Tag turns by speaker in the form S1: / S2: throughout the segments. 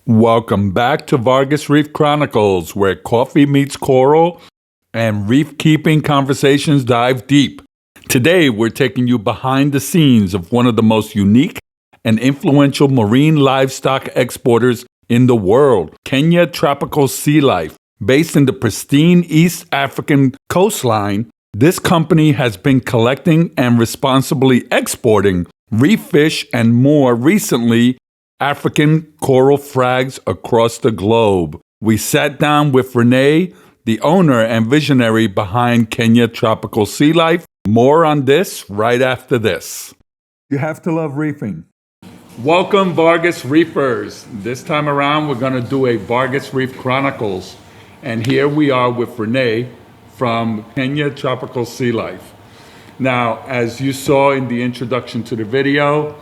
S1: Welcome back to VargasReef Chronicles, where coffee meets coral and reef-keeping conversations dive deep. Today, we're taking you behind the scenes of one of the most unique and influential marine livestock exporters in the world, Kenya Tropical Sealife. Based in the pristine East African coastline, this company has been collecting and responsibly exporting reef fish and more recently, African coral frags across the globe. We sat down with René, the owner and visionary behind Kenya Tropical Sealife. More on this right after this. You have to love reefing. Welcome, Vargas Reefers. This time around, we're going to do a VargasReef Chronicles. And here we are with René from Kenya Tropical Sealife. Now, as you saw in the introduction to the video,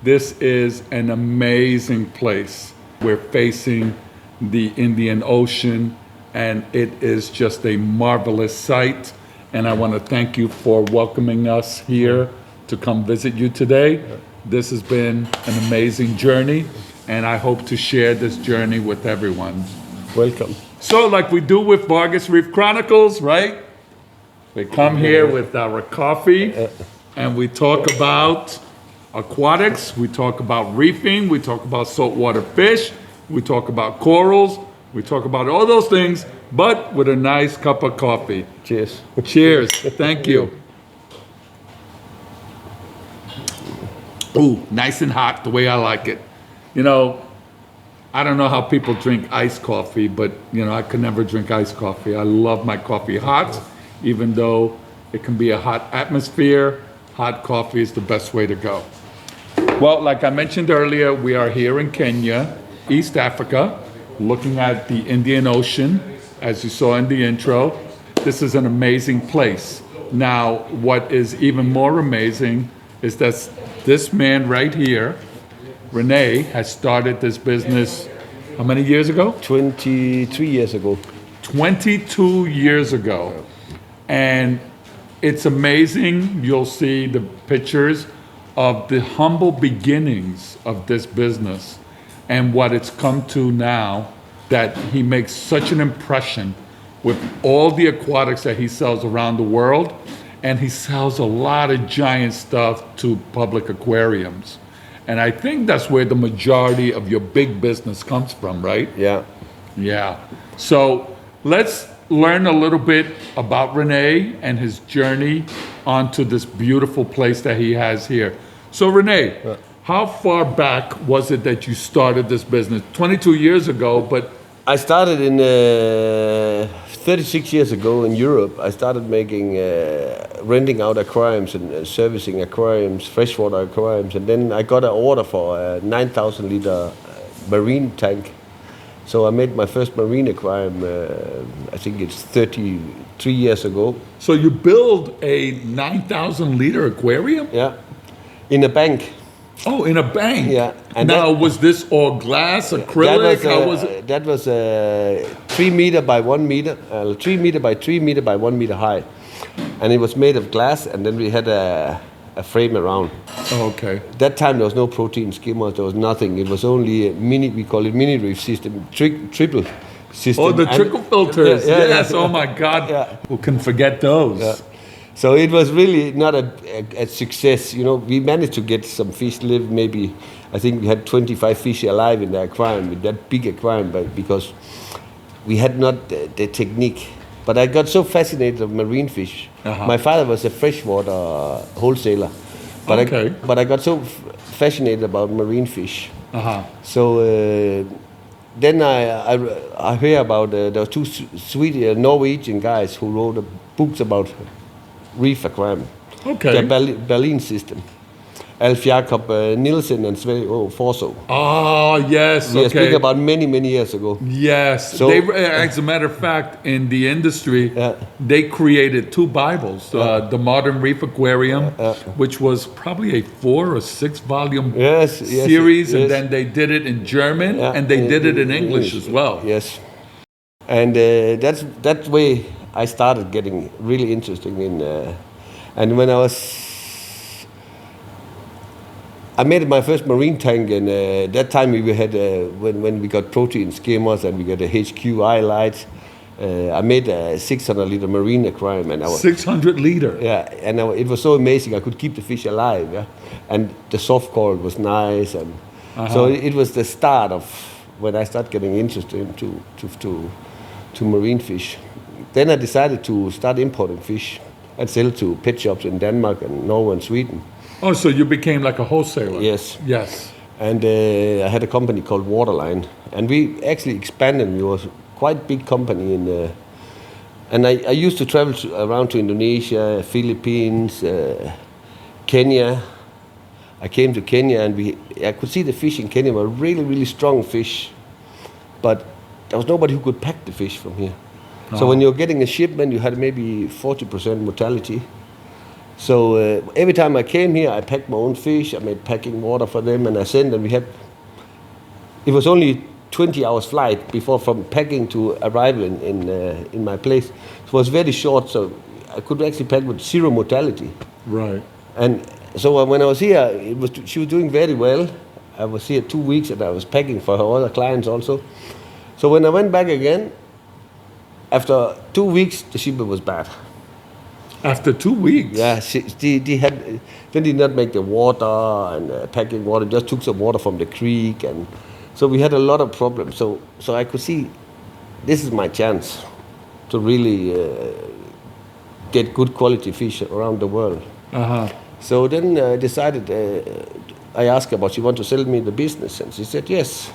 S1: this is an amazing place. We're facing the Indian Ocean, and it is just a marvelous sight. And I want to thank you for welcoming us here to come visit you today. This has been an amazing journey, and I hope to share this journey with everyone.
S2: Welcome.
S1: So like we do with VargasReef Chronicles, right? We come here with our coffee, and we talk about aquatics, we talk about reefing, we talk about saltwater fish, we talk about corals, we talk about all those things, but with a nice cup of coffee.
S2: Cheers.
S1: Cheers. Thank you. Ooh, nice and hot, the way I like it. You know, I don't know how people drink iced coffee, but you know, I could never drink iced coffee. I love my coffee hot, even though it can be a hot atmosphere. Hot coffee is the best way to go. Well, like I mentioned earlier, we are here in Kenya, East Africa, looking at the Indian Ocean, as you saw in the intro. This is an amazing place. Now, what is even more amazing is that this man right here, René, has started this business how many years ago?
S2: 23 years ago.
S1: 22 years ago. And it's amazing. You'll see the pictures of the humble beginnings of this business and what it's come to now, that he makes such an impression with all the aquatics that he sells around the world. And he sells a lot of giant stuff to public aquariums. And I think that's where the majority of your big business comes from, right?
S2: Yeah.
S1: Yeah. So let's learn a little bit about René and his journey onto this beautiful place that he has here. So René, how far back was it that you started this business? 22 years ago, but...
S2: I started in 36 years ago in Europe. I started making, renting out aquariums and servicing aquariums, freshwater aquariums. And then I got an order for a 9,000 liter marine tank. So I made my first marine aquarium, I think it's 33 years ago.
S1: So you build a 9,000 liter aquarium?
S2: Yeah, in a bank.
S1: Oh, in a bank?
S2: Yeah.
S1: And now, was this all glass, acrylic? How was it?
S2: That was 3 meter by 1 meter, 3 meter by 3 meter by 1 meter high. And it was made of glass, and then we had a frame around.
S1: Oh, okay.
S2: That time there was no protein skimmers, there was nothing. It was only a mini, we call it mini reef system, triple system.
S1: Oh, the trickle filters.
S2: Yeah,
S1: yes,
S2: yeah.
S1: Oh my God.
S2: Yeah.
S1: Who can forget those?
S2: Yeah. So it was really not a success. You know, we managed to get some fish live, maybe, I think we had 25 fish alive in the aquarium, with that big aquarium, but because we had not the technique. But I got so fascinated with marine fish. Uh-huh. My father was a freshwater wholesaler, but I got so fascinated about marine fish. Uh-huh. So then I heard about there were two sweet Norwegian guys who wrote books about reef aquarium.
S1: Okay.
S2: The Berlin system. Alf Jacob Nielsen and Sverre Forso.
S1: Oh, yes.
S2: We are speaking about many, many years ago.
S1: Yes.
S2: So,
S1: as a matter of fact, in the industry, they created 2 Bibles. The Modern Reef Aquarium, which was probably a 4 or 6 volume series, and then they did it in German, and they did it in English as well.
S2: Yes. And that way I started getting really interested in, and when I was I made my first marine tank, and that time we had when we got protein skimmers and we got a HQI light. I made a 600-liter marine aquarium, and
S1: 600 liter.
S2: Yeah, and it was so amazing. I could keep the fish alive, yeah, and the soft coral was nice, and so it was the start of when I started getting interested into marine fish. Then I decided to start importing fish and sell to pet shops in Denmark and Norway and Sweden.
S1: Oh, so you became like a wholesaler?
S2: Yes.
S1: Yes.
S2: And I had a company called Waterline, and we actually expanded. We was quite big company and I used to travel around to Indonesia, Philippines, Kenya. I came to Kenya, and I could see the fish in Kenya were really, really strong fish, but there was nobody who could pack the fish from here. So when you're getting a shipment, you had maybe 40% mortality. So every time I came here, I packed my own fish. I made packing water for them, and I sent them. It was only 20 hours flight before from packing to arrival in my place. It was very short, so I could actually pack with zero mortality.
S1: Right.
S2: And so when I was here, she was doing very well. I was here 2 weeks, and I was packing for her other clients also. So when I went back again, after 2 weeks, the shipment was bad.
S1: After 2 weeks?
S2: Yeah, they did not make the water and packing water, just took some water from the creek, and so we had a lot of problems. So I could see this is my chance to really get good quality fish around the world. So then I decided, I asked her about she want to sell me the business, and she said yes.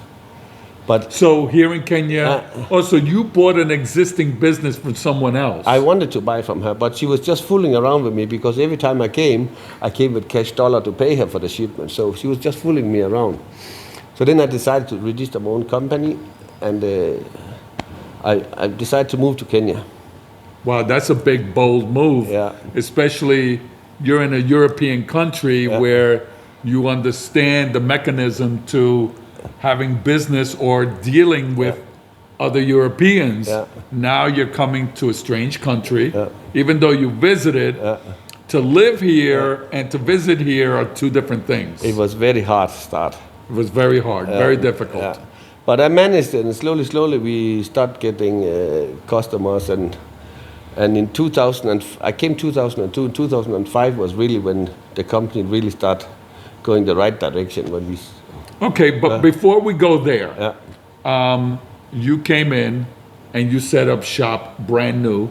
S2: But
S1: so here in Kenya, so you bought an existing business from someone else?
S2: I wanted to buy from her, but she was just fooling around with me, because every time I came with cash dollar to pay her for the shipment. So she was just fooling me around. So then I decided to register my own company, and I decided to move to Kenya.
S1: Wow, that's a big, bold move.
S2: Yeah.
S1: Especially you're in a European country where you understand the mechanism to having business or dealing with other Europeans.
S2: Yeah.
S1: Now you're coming to a strange country, even though you visited. To live here and to visit here are two different things.
S2: It was very hard to start.
S1: It was very hard, very difficult.
S2: Yeah. But I managed it, and slowly we start getting customers, and in 2000, I came 2002, and 2005 was really when the company really started going the right direction. When we
S1: Okay, but before we go there, you came in and you set up shop brand new.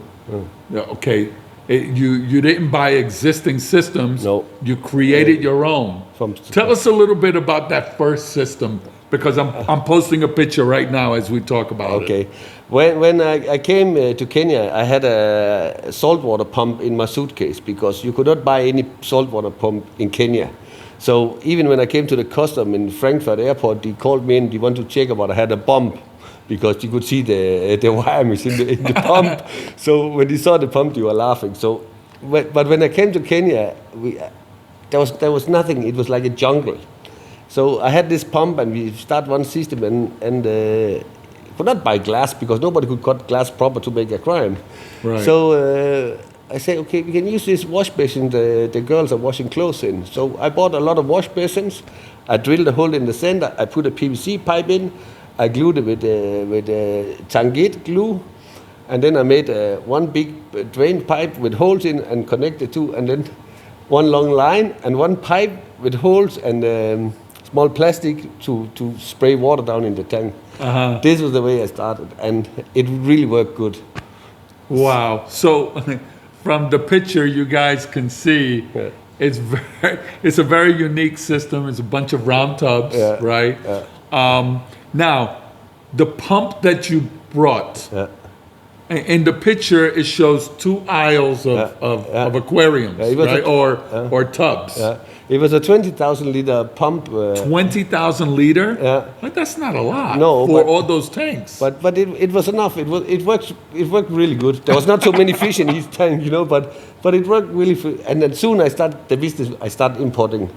S1: Okay, you didn't buy existing systems.
S2: No.
S1: You created your own. Tell us a little bit about that first system, because I'm posting a picture right now as we talk about it.
S2: Okay, when I came to Kenya, I had a saltwater pump in my suitcase, because you could not buy any saltwater pump in Kenya. So even when I came to the custom in Frankfurt airport, they called me in. They wanted to check about I had a pump, because you could see the wires in the pump. So when they saw the pump, they were laughing. So, but when I came to Kenya, there was nothing. It was like a jungle. So I had this pump, and we start one system, and could not buy glass, because nobody could cut glass proper to make aquarium.
S1: Right.
S2: So I say, okay, we can use this wash basin the girls are washing clothes in. So I bought a lot of wash basins. I drilled a hole in the center. I put a PVC pipe in. I glued it with Tangate glue, and then I made one big drain pipe with holes in and connected to, and then one long line and one pipe with holes and small plastic to spray water down in the tank. This was the way I started, and it really worked good.
S1: Wow. So from the picture you guys can see, it's a very unique system. It's a bunch of round tubs, right? Now, the pump that you brought, in the picture, it shows 2 aisles of aquariums, right? Or tubs.
S2: It was a 20,000 liter pump.
S1: 20,000 liter? But that's not a lot for all those tanks.
S2: But it was enough. It worked really good. There was not so many fish in each tank, but it worked really. And then soon I started the business. I started importing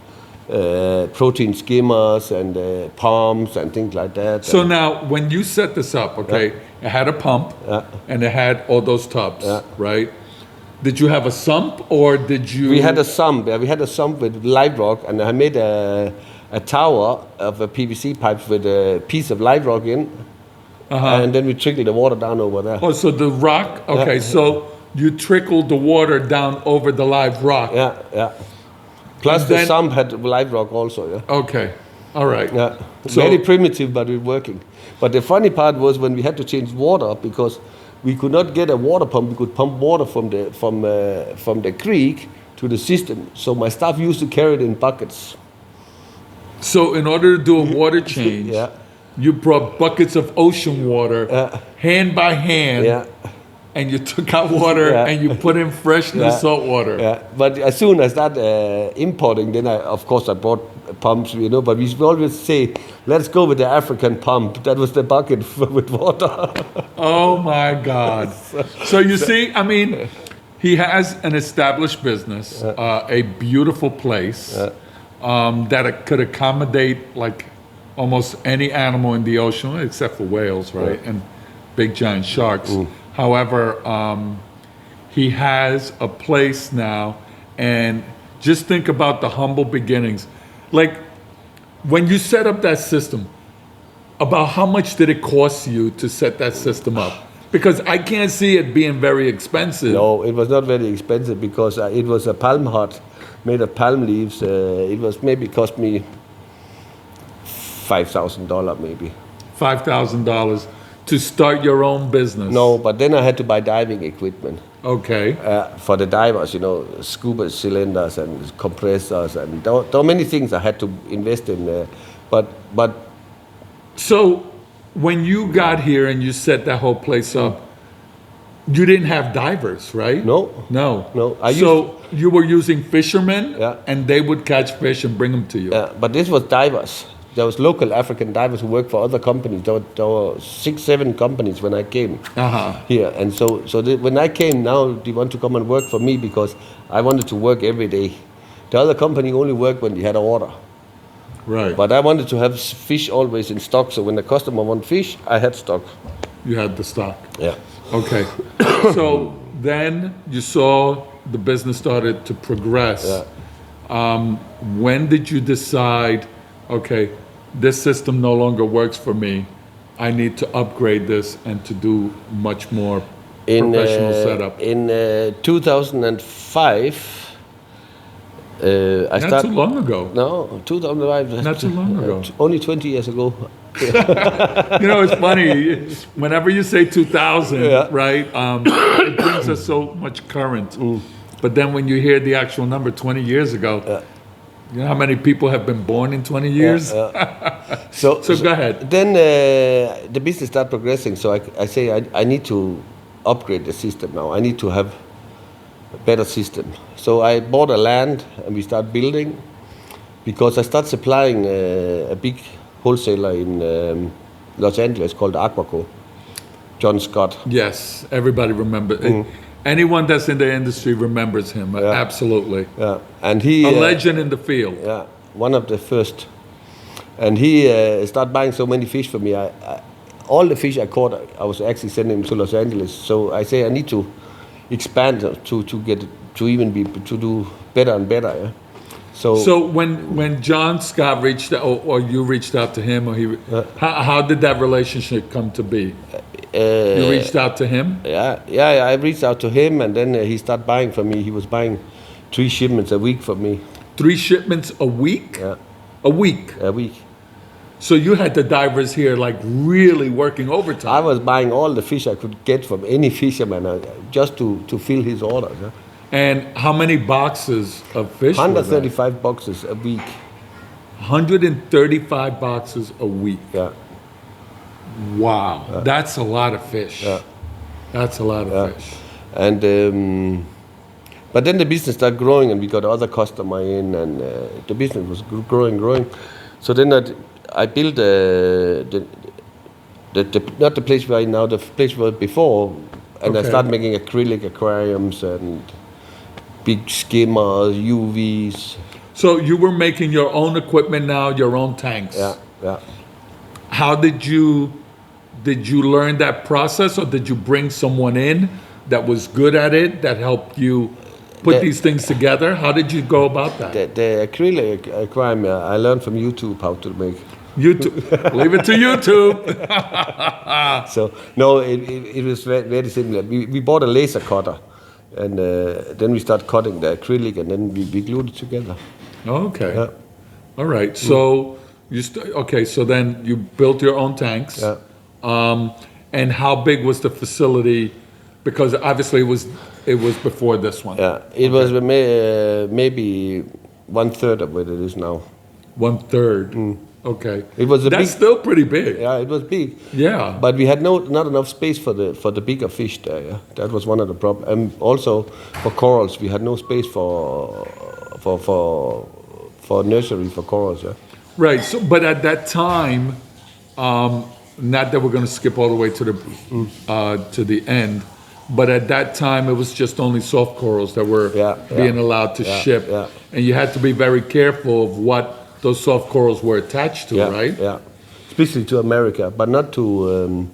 S2: protein skimmers and palms and things like that.
S1: So now, when you set this up, it had a pump and it had all those tubs, right? Did you have a sump or did you?
S2: We had a sump. We had a sump with live rock, and I made a tower of a PVC pipes with a piece of live rock in, and then we trickled the water down over there.
S1: Oh, so the rock. Okay, so you trickled the water down over the live rock.
S2: Yeah. Plus the sump had live rock also. Yeah.
S1: Okay. All right.
S2: Yeah.
S1: So,
S2: very primitive, but it's working. But the funny part was when we had to change water because we could not get a water pump. We could pump water from the creek to the system. So my staff used to carry it in buckets.
S1: So in order to do a water change, you brought buckets of ocean water, hand by hand, and you took out water and you put in fresh new salt water.
S2: Yeah, but as soon as I started importing, then of course I bought pumps, you know. But we always say, let's go with the African pump. That was the bucket with water.
S1: Oh my God! So you see, I mean, he has an established business, a beautiful place that could accommodate like almost any animal in the ocean except for whales, right? And big giant sharks. However, he has a place now, and just think about the humble beginnings. Like, when you set up that system, about how much did it cost you to set that system up? Because I can't see it being very expensive.
S2: No, it was not very expensive because it was a palm hut made of palm leaves. It was maybe cost me $5,000 maybe.
S1: $5,000 to start your own business?
S2: No, but then I had to buy diving equipment.
S1: Okay.
S2: For the divers, you know, scuba cylinders and compressors, and there were many things I had to invest in. But
S1: so when you got here and you set that whole place up, you didn't have divers, right?
S2: No.
S1: So you were using fishermen, and they would catch fish and bring them to you.
S2: Yeah, but this was divers. There was local African divers who worked for other companies. There were 6-7 companies when I came here, and when I came, now they want to come and work for me because I wanted to work every day. The other company only worked when they had an order.
S1: Right.
S2: But I wanted to have fish always in stock, so when the customer wanted fish, I had stock.
S1: You had the stock.
S2: Yeah.
S1: Okay. So then you saw the business started to progress.
S2: Yeah.
S1: When did you decide, okay, this system no longer works for me, I need to upgrade this and to do much more professional setup?
S2: In 2005,
S1: Not too long ago.
S2: No, 2005.
S1: Not too long ago.
S2: Only 20 years ago.
S1: You know, it's funny. Whenever you say 2000, right, it brings us so much current. But then when you hear the actual number 20 years ago, you know how many people have been born in 20 years? So go ahead.
S2: Then the business started progressing. So I say I need to upgrade the system now. I need to have a better system. So I bought a land and we start building because I start supplying a big wholesaler in Los Angeles called Aquaco, John Scott.
S1: Yes, everybody remembers. Anyone that's in the industry remembers him. Absolutely.
S2: Yeah, and he
S1: a legend in the field.
S2: Yeah, one of the first. And he started buying so many fish for me. All the fish I caught, I was actually sending to Los Angeles. So I say I need to expand to do better and better. Yeah?
S1: So when John Scott reached out, or you reached out to him, or how did that relationship come to be? You reached out to him?
S2: Yeah. I reached out to him, and then he started buying from me. He was buying 3 shipments a week from me.
S1: 3 shipments a week?
S2: Yeah.
S1: A week?
S2: A week.
S1: So you had the divers here like really working overtime?
S2: I was buying all the fish I could get from any fisherman just to fill his orders. Yeah?
S1: And how many boxes of fish?
S2: 135 boxes a week.
S1: 135 boxes a week.
S2: Yeah.
S1: Wow, that's a lot of fish.
S2: Yeah.
S1: That's a lot of fish.
S2: And but then the business started growing, and we got other customer in, and the business was growing. So then I built not the place right now, the place where before, and I started making acrylic aquariums and big skimmers, UVs.
S1: So you were making your own equipment now, your own tanks.
S2: Yeah.
S1: How did you learn that process, or did you bring someone in that was good at it, that helped you put these things together? How did you go about that?
S2: The acrylic aquarium, I learned from YouTube how to make.
S1: YouTube. Leave it to YouTube.
S2: So no, it was very similar. We bought a laser cutter, and then we start cutting the acrylic, and then we glued it together.
S1: Okay.
S2: Yeah.
S1: All right. So so then you built your own tanks.
S2: Yeah.
S1: And how big was the facility? Because obviously it was before this one.
S2: Yeah, it was maybe 1/3 of what it is now.
S1: 1/3. Okay.
S2: It was
S1: That's still pretty big.
S2: Yeah, it was big.
S1: Yeah.
S2: But we had not enough space for the bigger fish there. Yeah? That was one of the problems. And also for corals, we had no space for nursery for corals. Yeah.
S1: Right. So, but at that time, not that we're going to skip all the way to the end, but at that time it was just only soft corals that were being allowed to ship, and you had to be very careful of what those soft corals were attached to, right?
S2: Yeah, especially to America, but not to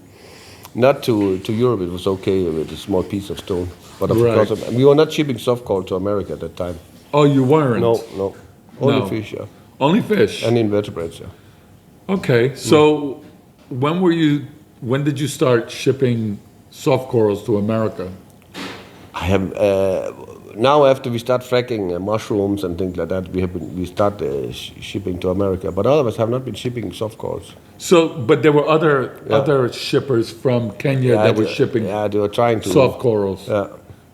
S2: Europe. It was okay with a small piece of stone, but of course we were not shipping soft coral to America at that time.
S1: Oh, you weren't?
S2: No, only fish. Yeah.
S1: Only fish
S2: and invertebrates. Yeah.
S1: Okay, so when did you start shipping soft corals to America?
S2: I have now after we start fracking mushrooms and things like that, we start shipping to America. But all of us have not been shipping soft corals.
S1: So, but there were other shippers from Kenya that were shipping.
S2: Yeah, they were trying to
S1: soft corals.
S2: Yeah.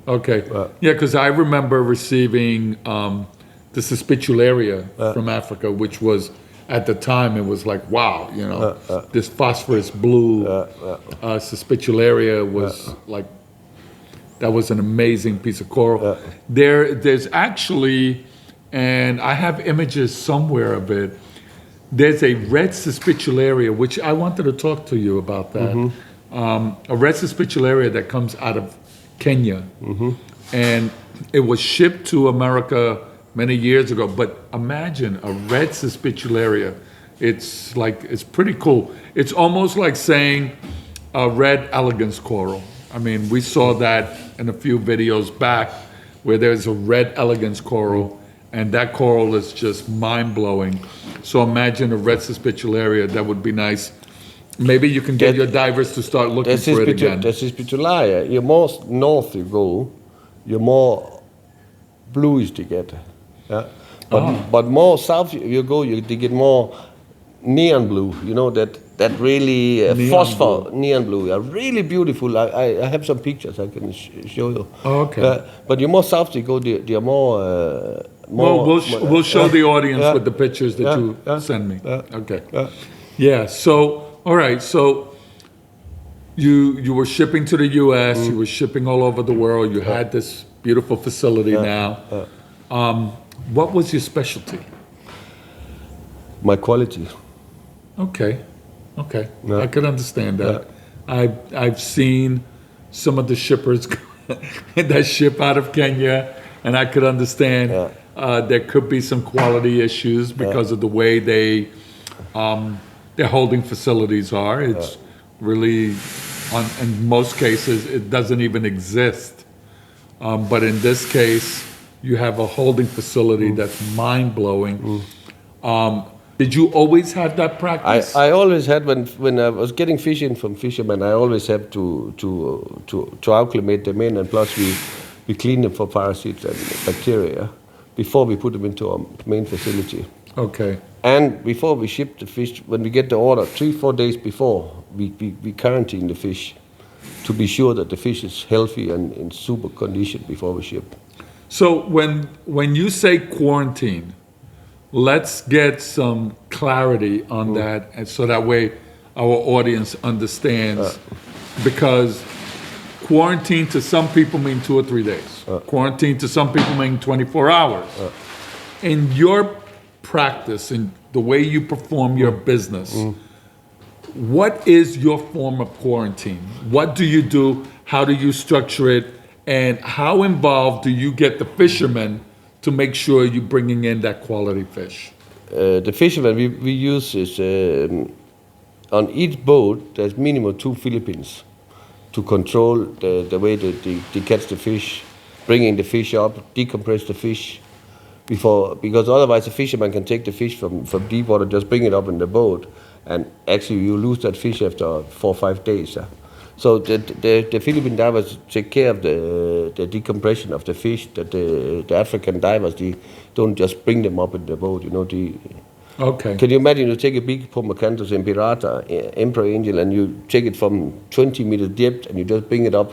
S1: Okay. Yeah, because I remember receiving the Suspicularia from Africa, which was. At the time, it was like, wow, this phosphorus blue Suspicularia was like, that was an amazing piece of coral. There's actually, and I have images somewhere of it, there's a red Suspicularia, which I wanted to talk to you about that. A red Suspicularia that comes out of Kenya. And it was shipped to America many years ago, but imagine a red Suspicularia. It's pretty cool. It's almost like saying a red elegance coral. I mean, we saw that in a few videos back where there's a red elegance coral, and that coral is just mind-blowing. So imagine a red Suspicularia. That would be nice. Maybe you can get your divers to start looking for it again.
S2: The Suspicularia, the more north you go, the more bluish you get. Yeah, but more south you go, you get more neon blue. You know that really phosphor neon blue. Really beautiful. I have some pictures I can show you.
S1: Oh, okay.
S2: But the more south you go, the more.
S1: We'll show the audience with the pictures that you send me. Okay. Yeah. So all right. So you were shipping to the U.S. You were shipping all over the world. You had this beautiful facility now. What was your specialty?
S2: My quality.
S1: Okay. I could understand that. I've seen some of the shippers that ship out of Kenya, and I could understand there could be some quality issues because of the way their holding facilities are. It's really, in most cases, it doesn't even exist. But in this case, you have a holding facility that's mind-blowing. Did you always have that practice?
S2: I always had, when I was getting fish in from fishermen, I always have to acclimate them in, and plus we clean them for parasites and bacteria before we put them into our main facility.
S1: Okay.
S2: And before we ship the fish, when we get the order, 3-4 days before, we quarantine the fish to be sure that the fish is healthy and in super condition before we ship.
S1: So when you say quarantine, let's get some clarity on that, and so that way our audience understands. Because quarantine to some people mean 2 or 3 days. Quarantine to some people mean 24 hours. In your practice, in the way you perform your business, what is your form of quarantine? What do you do? How do you structure it? And how involved do you get the fishermen to make sure you're bringing in that quality fish?
S2: The fishermen we use is on each boat there's minimum 2 Philippines, to control the way that they catch the fish, bringing the fish up, decompress the fish because otherwise the fisherman can take the fish from deep water, just bring it up in the boat, and actually you lose that fish after 4 or 5 days. So the Philippine divers take care of the decompression of the fish. That the African divers, they don't just bring them up in the boat.
S1: Okay.
S2: Can you imagine you take a big Pomacanthus impirata, emperor angel, and you take it from 20 meters depth and you just bring it up,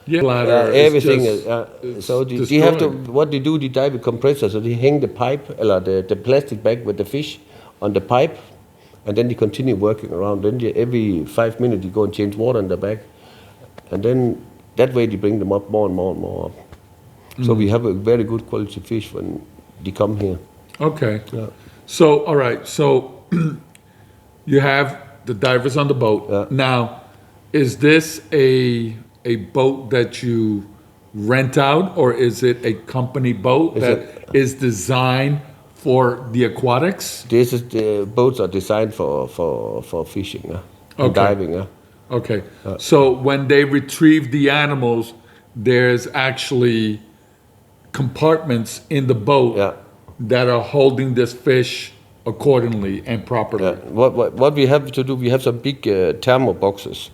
S1: Bladder
S2: everything.
S1: is
S2: So they have to, what they do, they dive with compressor, so they hang the pipe, the plastic bag with the fish on the pipe, and then they continue working around. Then every 5 minutes you go and change water in the bag, and then that way they bring them up more and more and more up. So we have a very good quality fish when they come here.
S1: Okay.
S2: Yeah.
S1: So, all right. So you have the divers on the boat.
S2: Yeah.
S1: Now, is this a boat that you rent out, or is it a company boat that is designed for the aquatics?
S2: The boats are designed for fishing and diving.
S1: Okay. So when they retrieve the animals, there's actually compartments in the boat that are holding this fish accordingly and properly.
S2: What we have to do, we have some big thermo boxes.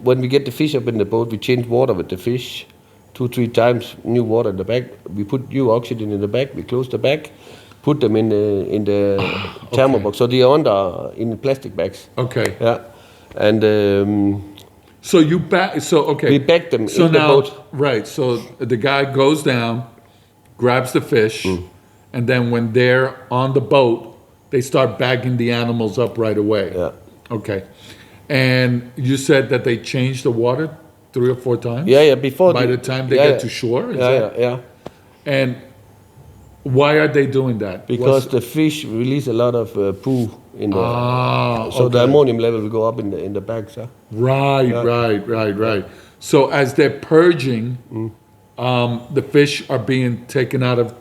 S2: When we get the fish up in the boat, we change water with the fish 2-3 times, new water in the bag. We put new oxygen in the bag, we close the bag, put them in the thermo box. So they are in plastic bags.
S1: Okay.
S2: Yeah. And
S1: so you back, so okay.
S2: we bag them
S1: so
S2: in
S1: now,
S2: the boat.
S1: Right, so the guy goes down, grabs the fish, and then when they're on the boat, they start bagging the animals up right away.
S2: Yeah.
S1: Okay. And you said that they change the water 3 or 4 times?
S2: Yeah, before
S1: by the time they get to shore?
S2: Yeah.
S1: And why are they doing that?
S2: Because the fish release a lot of poo in the so the ammonium level will go up in the bags.
S1: Right. So as they're purging, the fish are being taken out of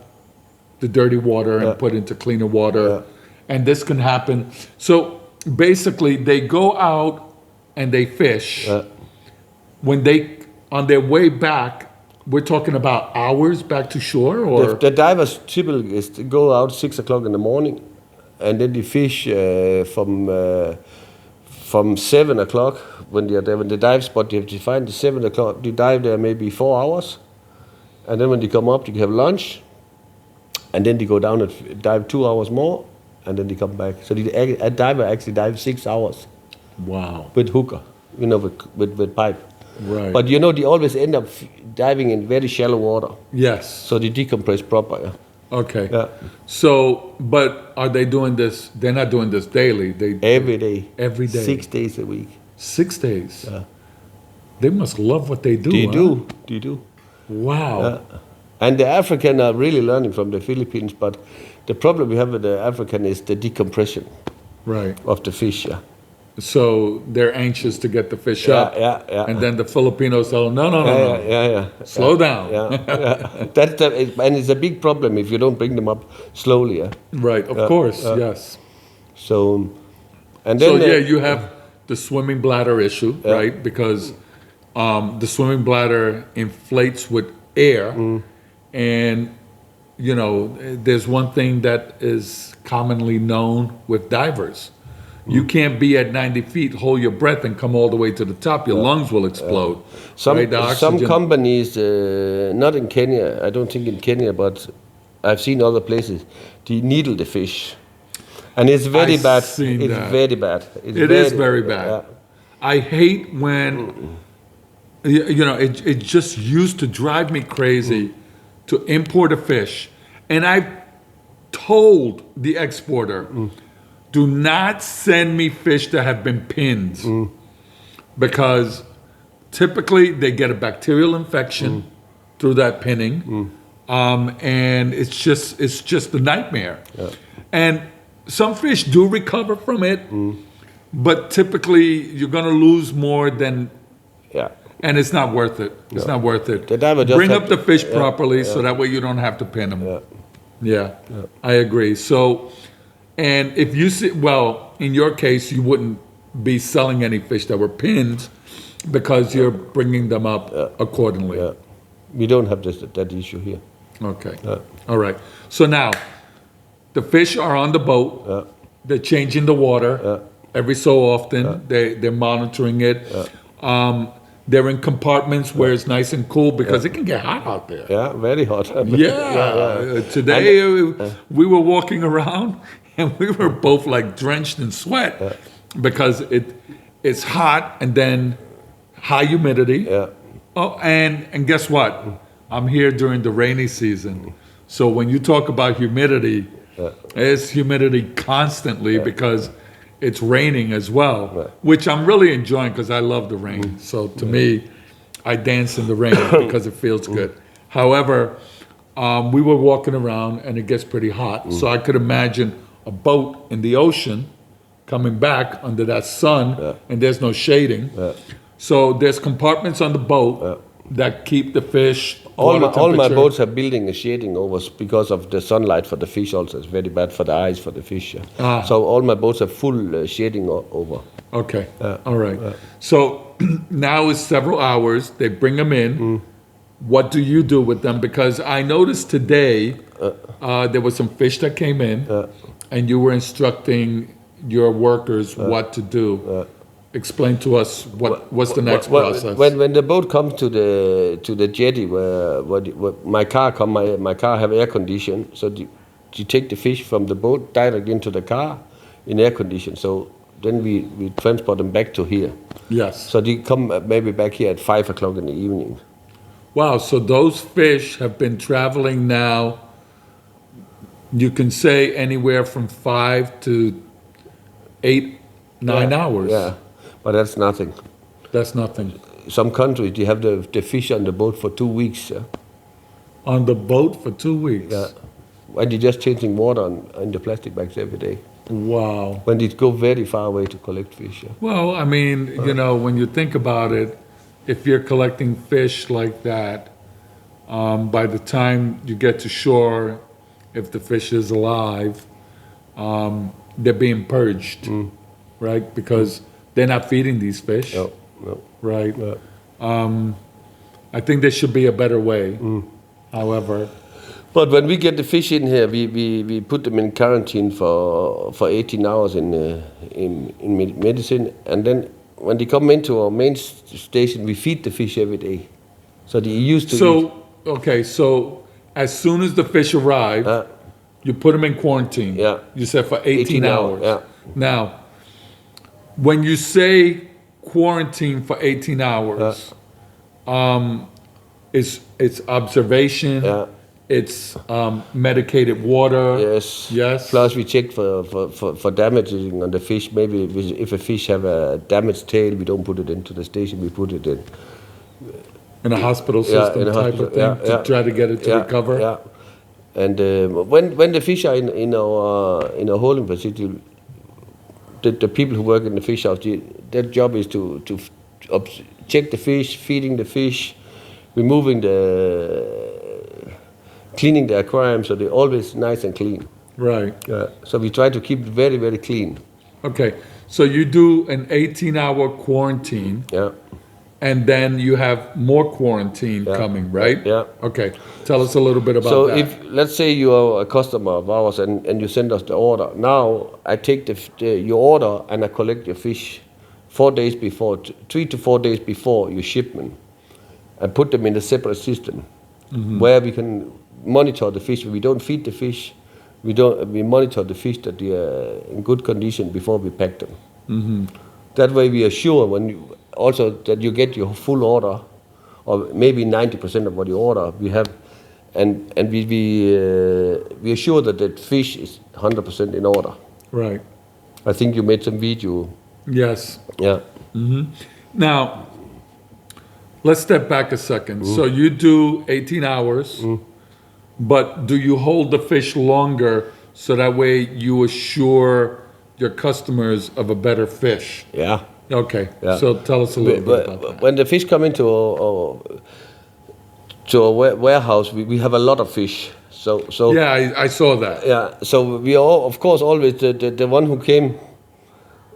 S1: the dirty water and put into cleaner water. And this can happen. So basically they go out and they fish. When they, on their way back, we're talking about hours back to shore, or
S2: the divers typically is to go out 6 o'clock in the morning, and then they fish from 7 o'clock when they are there. When the dive spot they have to find, 7 o'clock they dive there maybe 4 hours, and then when they come up they have lunch, and then they go down and dive 2 hours more, and then they come back. So a diver actually dives 6 hours.
S1: Wow.
S2: With hooker, with pipe.
S1: Right.
S2: But they always end up diving in very shallow water.
S1: Yes.
S2: So they decompress proper.
S1: Okay.
S2: Yeah.
S1: So, but are they doing this? They're not doing this daily.
S2: Every day.
S1: Every day.
S2: 6 days a week.
S1: 6 days.
S2: Yeah.
S1: They must love what they do.
S2: They do.
S1: Wow.
S2: And the African are really learning from the Philippines, but the problem we have with the African is the decompression of the fish.
S1: So they're anxious to get the fish up. And then the Filipinos tell them, no. Slow down.
S2: And it's a big problem if you don't bring them up slowly.
S1: Right, of course, yes.
S2: So, and then...
S1: you have the swimming bladder issue, right? Because the swimming bladder inflates with air. And, there's one thing that is commonly known with divers. You can't be at 90 feet, hold your breath, and come all the way to the top. Your lungs will explode.
S2: Some companies, not in Kenya, I don't think in Kenya, but I've seen other places, they needle the fish. And it's very bad. Very bad.
S1: It is very bad. I hate when, it just used to drive me crazy to import a fish. And I've told the exporter, do not send me fish that have been pinned, because typically they get a bacterial infection through that pinning, and it's just a nightmare. And some fish do recover from it, but typically you're going to lose more than. And it's not worth it. It's not worth it. Bring up the fish properly so that way you don't have to pin them. I agree. So. And if you see, well, in your case, you wouldn't be selling any fish that were pinned, because you're bringing them up accordingly.
S2: Yeah. We don't have that issue here.
S1: Okay. All right. So now, the fish are on the boat. They're changing the water every so often. They're monitoring it. They're in compartments where it's nice and cool because it can get hot out there.
S2: Yeah, very hot.
S1: Today we were walking around and we were both like drenched in sweat because it's hot and then high humidity.
S2: Yeah.
S1: Oh, and guess what? I'm here during the rainy season. So when you talk about humidity, it's humidity constantly because it's raining as well, which I'm really enjoying because I love the rain. So to me, I dance in the rain because it feels good. However, we were walking around and it gets pretty hot. So I could imagine a boat in the ocean coming back under that sun and there's no shading. So there's compartments on the boat that keep the fish.
S2: All my boats are building a shading over because of the sunlight for the fish also. It's very bad for the eyes for the fish. So all my boats are full shading over.
S1: Okay, all right. So now it's several hours. They bring them in. What do you do with them? Because I noticed today there was some fish that came in and you were instructing your workers what to do. Explain to us what's the next process.
S2: When the boat comes to the jetty where my car have air condition, so you take the fish from the boat direct into the car in air condition. So then we transport them back to here.
S1: Yes.
S2: So they come maybe back here at 5 o'clock in the evening.
S1: Wow. So those fish have been traveling now. You can say anywhere from 5 to 8, 9 hours.
S2: Yeah. But that's nothing.
S1: That's nothing.
S2: Some countries, they have the fish on the boat for 2 weeks.
S1: On the boat for 2 weeks?
S2: Yeah. And they're just changing water in the plastic bags every day.
S1: Wow.
S2: When they go very far away to collect fish.
S1: Well, I mean, when you think about it, if you're collecting fish like that, by the time you get to shore, if the fish is alive, they're being purged, right? Because they're not feeding these fish,
S2: no.
S1: right? I think there should be a better way, however.
S2: But when we get the fish in here, we put them in quarantine for 18 hours in medicine, and then when they come into our main station, we feed the fish every day. So they used to eat.
S1: Okay, so as soon as the fish arrive, you put them in quarantine.
S2: Yeah.
S1: You said for 18 hours.
S2: Yeah.
S1: Now, when you say quarantine for 18 hours, it's observation, it's medicated water.
S2: Yes.
S1: Yes.
S2: Plus we check for damaging on the fish. Maybe if a fish have a damaged tail, we don't put it into the station, we put it in
S1: a hospital system type of thing to try to get it to recover.
S2: Yeah. And when the fish are in our holding facility, the people who work in the fish house, their job is to check the fish, feeding the fish, cleaning the aquarium, so they're always nice and clean.
S1: Right.
S2: So we try to keep it very, very clean.
S1: Okay. So you do an 18-hour quarantine.
S2: Yeah.
S1: And then you have more quarantine coming, right?
S2: Yeah.
S1: Okay. Tell us a little bit about that.
S2: So if, let's say you are a customer of ours and you send us the order. Now I take your order and I collect your fish 4 days before, 3 to 4 days before your shipment. I put them in a separate system where we can monitor the fish. We don't feed the fish. We monitor the fish that they are in good condition before we pack them. That way we are sure also that you get your full order, or maybe 90% of what you order we have, and we are sure that the fish is 100% in order.
S1: Right.
S2: I think you made some video.
S1: Yes.
S2: Yeah.
S1: Now, let's step back a second. So you do 18 hours, but do you hold the fish longer so that way you assure your customers of a better fish?
S2: Yeah.
S1: Okay.
S2: Yeah.
S1: So tell us a little bit about that.
S2: When the fish come into a warehouse, we have a lot of fish. So
S1: yeah, I saw that.
S2: Yeah. So we are of course always the one who came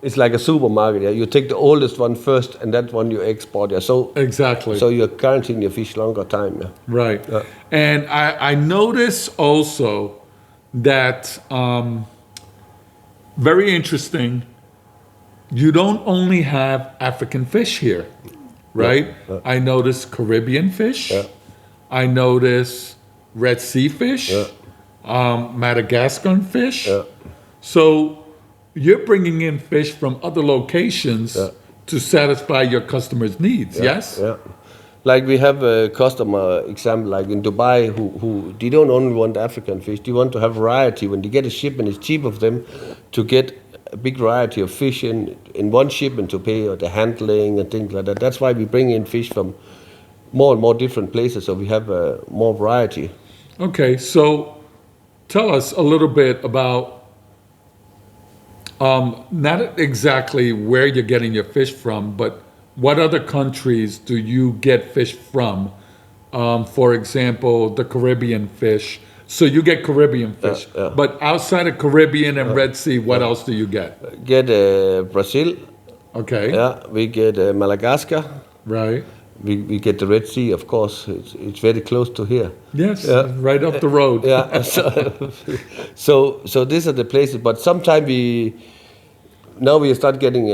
S2: it's like a supermarket. Yeah, you take the oldest one first, and that one you export. Yeah, so
S1: Exactly.
S2: so you're guaranteeing your fish longer time. Yeah.
S1: Right.
S2: Yeah.
S1: And I notice also that, very interesting, you don't only have African fish here, right? I notice Caribbean fish.
S2: Yeah.
S1: I notice Red Sea fish,
S2: Yeah.
S1: Madagascar fish.
S2: Yeah.
S1: So you're bringing in fish from other locations to satisfy your customers' needs, yes?
S2: Yeah. Like we have a customer example, like in Dubai, who they don't only want African fish, they want to have variety. When they get a shipment, it's cheap of them to get a big variety of fish in one shipment to pay or the handling and things like that. That's why we bring in fish from more and more different places, so we have more variety.
S1: Okay, so tell us a little bit about, not exactly where you're getting your fish from, but what other countries do you get fish from? For example, the Caribbean fish. So you get Caribbean fish, but outside of Caribbean and Red Sea, what else do you get?
S2: Get Brazil.
S1: Okay.
S2: Yeah, we get Madagascar.
S1: Right.
S2: We get the Red Sea, of course. It's very close to here.
S1: Yes, right up the road.
S2: Yeah. So these are the places. But sometimes now we start getting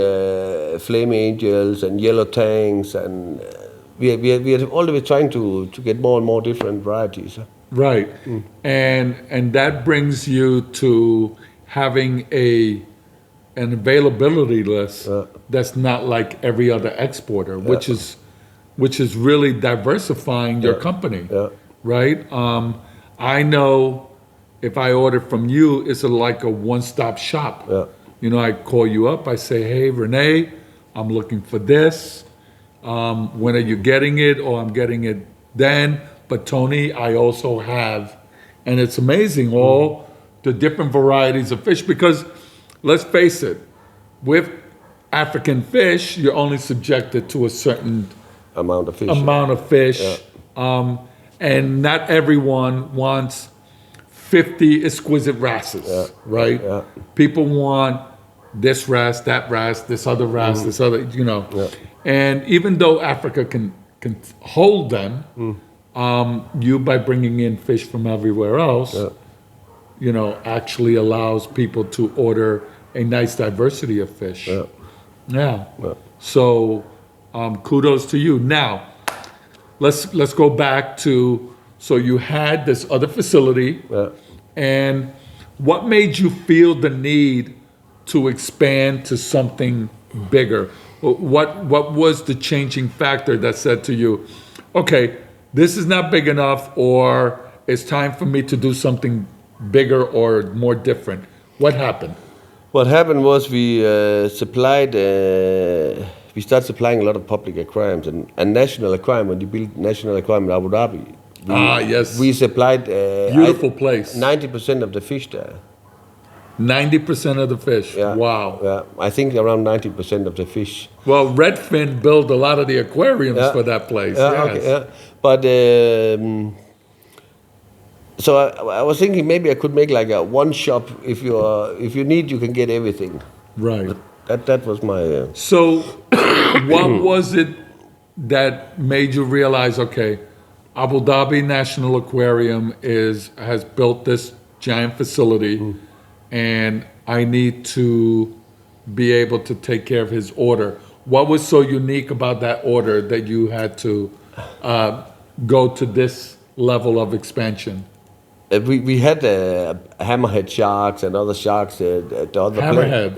S2: flame angels and yellow tanks, and we are all the way trying to get more and more different varieties.
S1: Right. And that brings you to having an availability list that's not like every other exporter, which is really diversifying your company. Right? I know if I order from you, it's like a one-stop shop. You know, I call you up, I say, hey, René, I'm looking for this. When are you getting it? Or I'm getting it then. But Tony, I also have, and it's amazing, all the different varieties of fish, because let's face it, with African fish, you're only subjected to a certain
S2: amount of fish.
S1: And not everyone wants 50 exquisite wrasses, right? People want this wrasse, that wrasse, this other wrasse, this other, you know. And even though Africa can hold them, you, by bringing in fish from everywhere else, you know, actually allows people to order a nice diversity of fish. So kudos to you. Now, let's go back to, so you had this other facility, and what made you feel the need to expand to something bigger? What was the changing factor that said to you, okay, this is not big enough, or it's time for me to do something bigger or more different? What happened?
S2: What happened was we started supplying a lot of public aquariums and national aquarium. When you build national aquarium in Abu Dhabi,
S1: yes,
S2: we supplied
S1: beautiful place.
S2: 90% of the fish there.
S1: 90% of the fish.
S2: Yeah.
S1: Wow.
S2: Yeah, I think around 90% of the fish.
S1: Well, Redfin built a lot of the aquariums for that place. Yes.
S2: But so I was thinking maybe I could make like a one shop. If you need, you can get everything.
S1: Right.
S2: That was my.
S1: So, what was it that made you realize, okay, Abu Dhabi National Aquarium has built this giant facility, and I need to be able to take care of his order? What was so unique about that order that you had to go to this level of expansion?
S2: We had hammerhead sharks and other sharks. The other
S1: Hammerheads?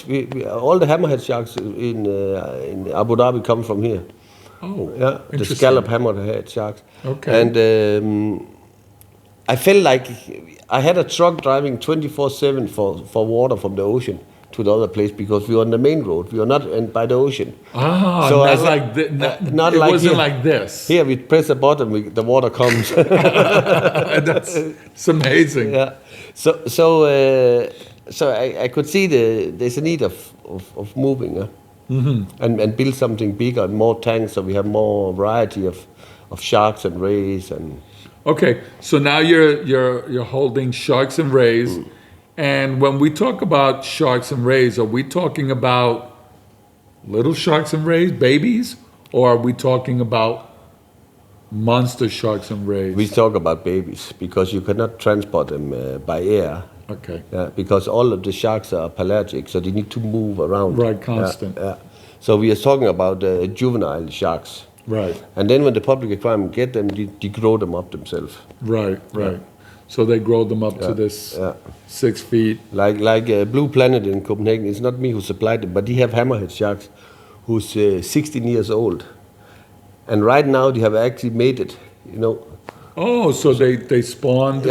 S2: We all the hammerhead sharks in Abu Dhabi come from here.
S1: Oh,
S2: yeah, the scallop hammerhead sharks.
S1: Okay.
S2: And I felt like I had a truck driving 24/7 for water from the ocean to the other place, because we were on the main road. We were not by the ocean.
S1: So it wasn't like this.
S2: Here we press a button, the water comes.
S1: It's amazing.
S2: Yeah. So I could see there's a need of moving, and build something bigger and more tanks, so we have more variety of sharks and rays and.
S1: Okay, so now you're holding sharks and rays, And when we talk about sharks and rays, are we talking about little sharks and rays, babies? Or are we talking about monster sharks and rays?
S2: We talk about babies because you cannot transport them by air.
S1: Okay.
S2: Because all of the sharks are pelagic, so they need to move around.
S1: Right, constant.
S2: So we are talking about juvenile sharks.
S1: Right.
S2: And then when the public aquarium get them, they grow them up themselves.
S1: Right, right. So they grow them up to this 6 feet.
S2: Like Blue Planet in Copenhagen, it's not me who supplied them, but they have hammerhead sharks who's 16 years old. And right now they have actually made it, you know.
S1: Oh, so they spawned the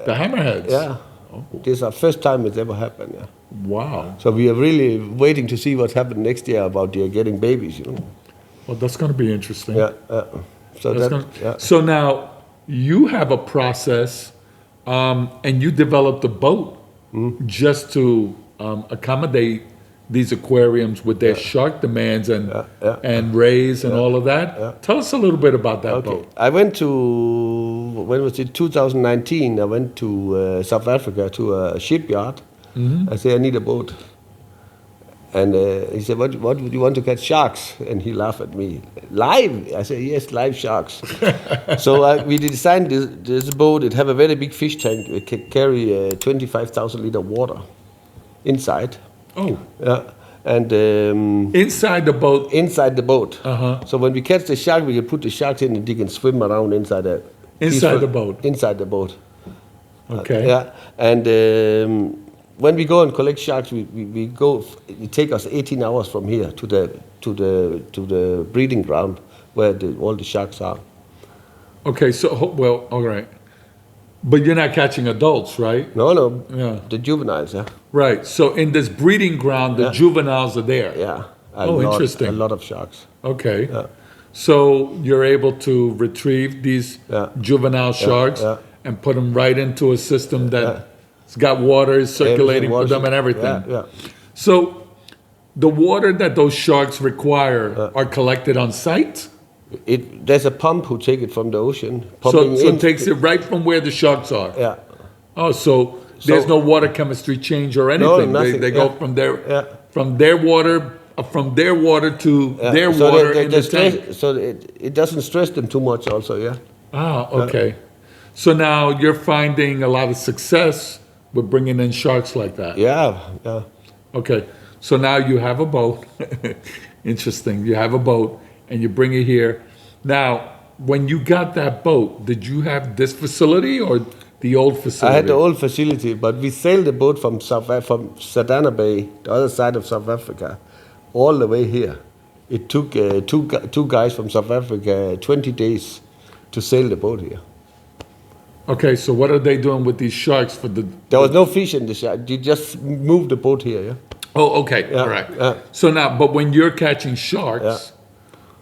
S1: hammerheads.
S2: Yeah. Oh. This is our first time it's ever happened, yeah.
S1: Wow.
S2: So we are really waiting to see what happens next year about getting babies, you know.
S1: Well, that's going to be interesting.
S2: So
S1: now you have a process, and you developed a boat just to accommodate these aquariums with their shark demands and rays and all of that. Tell us a little bit about that boat.
S2: I went to, when was it, 2019, I went to South Africa to a shipyard. I said, I need a boat. And he said, what would you want to catch? Sharks? And he laughed at me. Live? I said, yes, live sharks. So we designed this boat. It have a very big fish tank. It can carry 25,000 liter water inside.
S1: Oh.
S2: Yeah. And
S1: inside the boat?
S2: Inside the boat.
S1: Uh-huh.
S2: So when we catch the shark, we can put the sharks in and they can swim around inside the
S1: boat?
S2: Inside the boat.
S1: Okay.
S2: Yeah. And when we go and collect sharks, we go. It takes us 18 hours from here to the breeding ground where all the sharks are.
S1: Okay, so all right, but you're not catching adults, right?
S2: No.
S1: Yeah.
S2: The juveniles, yeah.
S1: Right. So in this breeding ground, the juveniles are there.
S2: Yeah.
S1: Interesting.
S2: A lot of sharks.
S1: Okay. Yeah. So you're able to retrieve these juvenile sharks and put them right into a system that. It's got water circulating for them and everything.
S2: Yeah.
S1: So the water that those sharks require are collected on site?
S2: There's a pump who take it from the ocean.
S1: So it takes it right from where the sharks are?
S2: Yeah.
S1: Oh, so there's no water chemistry change or anything?
S2: No, nothing.
S1: They go from their water to their
S2: so
S1: water in the tank?
S2: So it doesn't stress them too much also, yeah.
S1: Ah, okay. So now you're finding a lot of success with bringing in sharks like that.
S2: Yeah.
S1: Okay, so now you have a boat. Interesting. You have a boat and you bring it here. Now, when you got that boat, did you have this facility or the old facility?
S2: I had the old facility, but we sailed the boat from Saltwater Bay, the other side of South Africa, all the way here. It took two guys from South Africa 20 days to sail the boat here.
S1: Okay, so what are they doing with these sharks for the...
S2: There was no fish in the shark. You just moved the boat here, yeah?
S1: Oh, okay, all right. So now, but when you're catching sharks,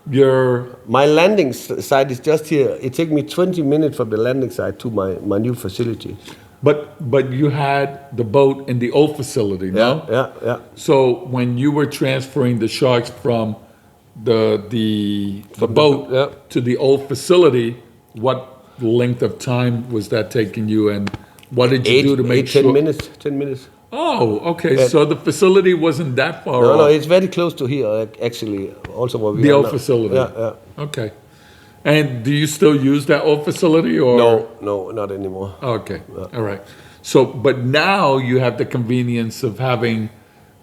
S2: My landing site is just here. It took me 20 minutes from the landing site to my new facility.
S1: But you had the boat in the old facility, no?
S2: Yeah.
S1: So when you were transferring the sharks from the boat to the old facility, what length of time was that taking you, and what did you do to make sure?
S2: 10 minutes.
S1: Oh, okay. So the facility wasn't that far off.
S2: No, it's very close to here, actually. Also, where we
S1: the
S2: are
S1: old
S2: now.
S1: facility.
S2: Yeah.
S1: Okay. And do you still use that old facility, or
S2: no, not anymore.
S1: Okay. All right. So, but now you have the convenience of having,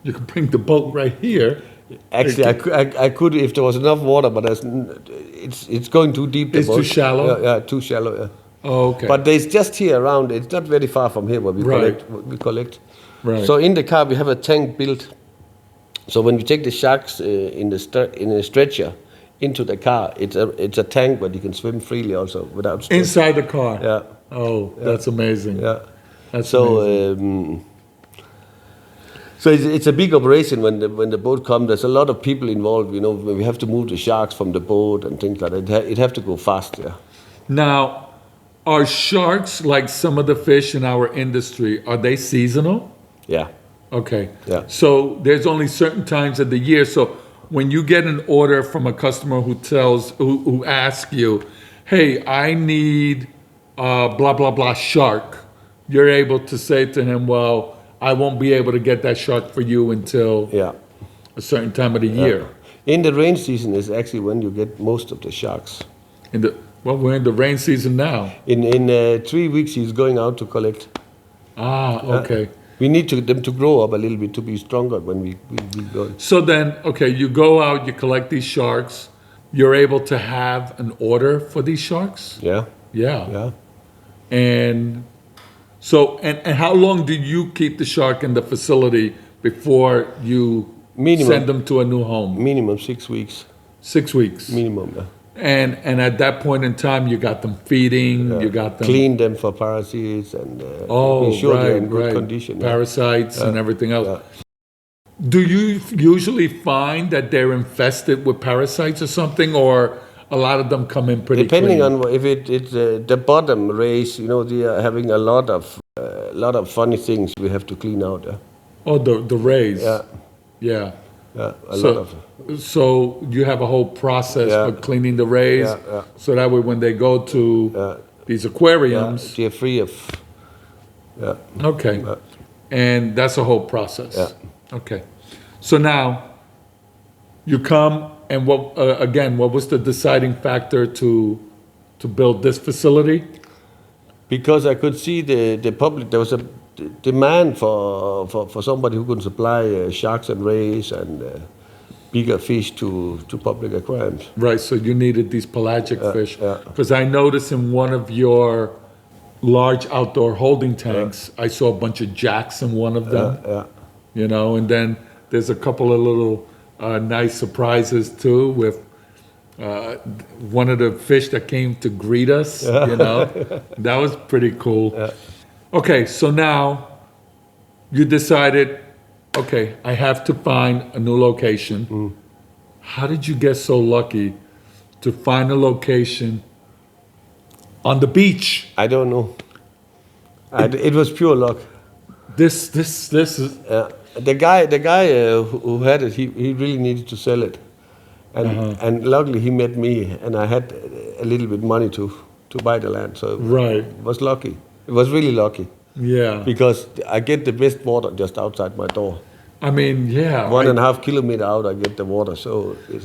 S1: you can bring the boat right here.
S2: Actually, I could if there was enough water, but it's going too deep.
S1: It's too shallow?
S2: Yeah, too shallow, yeah.
S1: Oh, okay.
S2: But there's just here around, it's not very far from here where we collect.
S1: Right.
S2: So in the car we have a tank built. So when we take the sharks in a stretcher into the car, it's a tank where you can swim freely also without stress.
S1: Inside the car?
S2: Yeah.
S1: Oh, that's amazing.
S2: Yeah.
S1: That's
S2: amazing. So it's a big operation when the boat comes. There's a lot of people involved. You know, we have to move the sharks from the boat and things like that. It have to go fast. Yeah.
S1: Now, are sharks, like some of the fish in our industry, are they seasonal?
S2: Yeah.
S1: Okay.
S2: Yeah.
S1: So there's only certain times of the year. So when you get an order from a customer who asks you, "Hey, I need blah blah blah shark," you're able to say to him, well, I won't be able to get that shark for you until
S2: Yeah.
S1: a certain time of the year.
S2: In the rain season is actually when you get most of the sharks.
S1: Well, we're in the rain season now.
S2: In 3 weeks, he's going out to collect.
S1: Okay.
S2: We need them to grow up a little bit to be stronger when we go.
S1: So then, okay, you go out, you collect these sharks. You're able to have an order for these sharks?
S2: Yeah.
S1: Yeah.
S2: Yeah.
S1: And so, and how long do you keep the shark in the facility before you send them to a new home?
S2: Minimum 6 weeks.
S1: 6 weeks.
S2: Minimum. Yeah.
S1: And at that point in time, you got them feeding, you got them
S2: clean them for parasites and ensure they're in good condition.
S1: Parasites and everything else. Do you usually find that they're infested with parasites or something, or a lot of them come in pretty
S2: Depending
S1: clean?
S2: on if it's the bottom race, they are having a lot of funny things we have to clean out.
S1: Oh, the rays.
S2: Yeah.
S1: Yeah.
S2: Yeah, a lot of.
S1: So you have a whole process for cleaning the rays, so that way when they go to these aquariums,
S2: they're free of. Yeah.
S1: Okay, and that's a whole process.
S2: Yeah.
S1: Okay, so now you come, and what was the deciding factor to build this facility?
S2: Because I could see the public, there was a demand for somebody who could supply sharks and rays and bigger fish to public aquariums.
S1: Right, so you needed these pelagic fish. Because I noticed in one of your large outdoor holding tanks, I saw a bunch of jacks in one of them. And then there's a couple of little nice surprises too with one of the fish that came to greet us, That was pretty cool. Okay, so now you decided, okay, I have to find a new location. How did you get so lucky to find a location on the beach?
S2: I don't know. It was pure luck.
S1: This is
S2: the guy who had it. He really needed to sell it, and luckily he met me, and I had a little bit money to buy the land. So it was lucky. It was really lucky.
S1: Yeah.
S2: Because I get the best water just outside my door.
S1: I mean, yeah.
S2: 1.5 kilometers out, I get the water. So
S1: you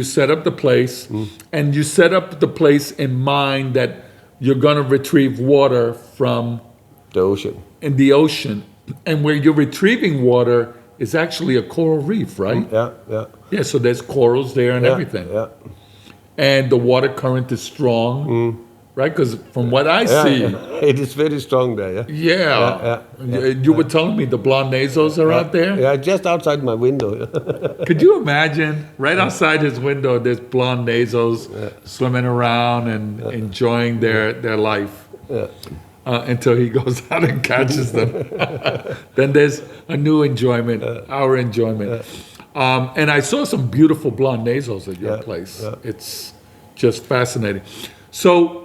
S1: set up the place, and you set up the place in mind that you're going to retrieve water from
S2: the ocean.
S1: In the ocean, and where you're retrieving water is actually a coral reef, right? Yeah. So there's corals there and everything.
S2: Yeah.
S1: And the water current is strong. Right, because from what I see,
S2: it is very strong there.
S1: Yeah. You were telling me the blonde nasos are out there.
S2: Yeah, just outside my window.
S1: Could you imagine? Right outside his window, there's blonde nasos swimming around and enjoying their life until he goes out and catches them. Then there's a new enjoyment, our enjoyment. And I saw some beautiful blonde nasos at your place. It's just fascinating. So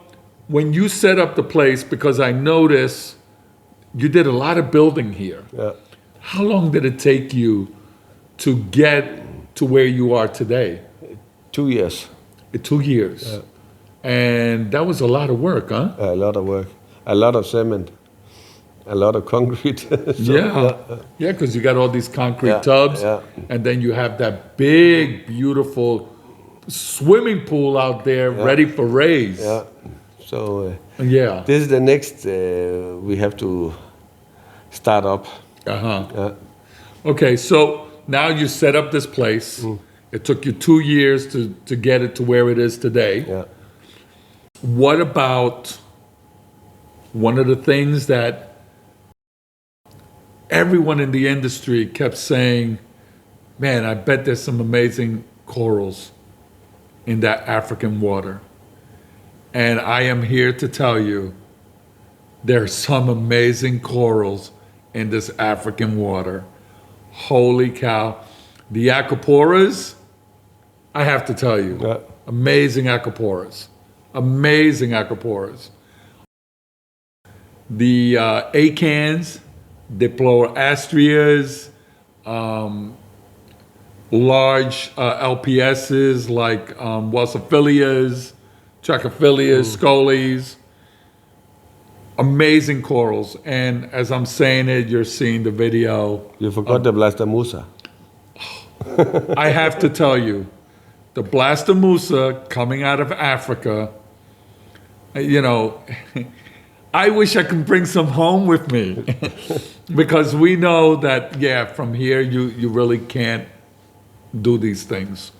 S1: when you set up the place, because I noticed you did a lot of building here. How long did it take you to get to where you are today?
S2: 2 years.
S1: 2 years. And that was a lot of work, huh?
S2: A lot of work. A lot of cement. A lot of concrete.
S1: Yeah, because you got all these concrete tubs. And then you have that big, beautiful swimming pool out there ready for rays.
S2: So this is the next we have to start up.
S1: Okay, so now you set up this place. It took you 2 years to get it to where it is today. What about one of the things that everyone in the industry kept saying, man, I bet there's some amazing corals in that African water. And I am here to tell you, there's some amazing corals in this African water. Holy cow. The Acroporas, I have to tell you, amazing Acroporas. Amazing Acroporas. The acans, Diploastrias, large LPSs like Wassophilias, Trichophilias, Scolies amazing corals. And as I'm saying it, you're seeing the video.
S2: You forgot the blastomusa.
S1: I have to tell you, the blastomusa coming out of Africa, you know, I wish I could bring some home with me because we know that, yeah, from here you really can't do these things.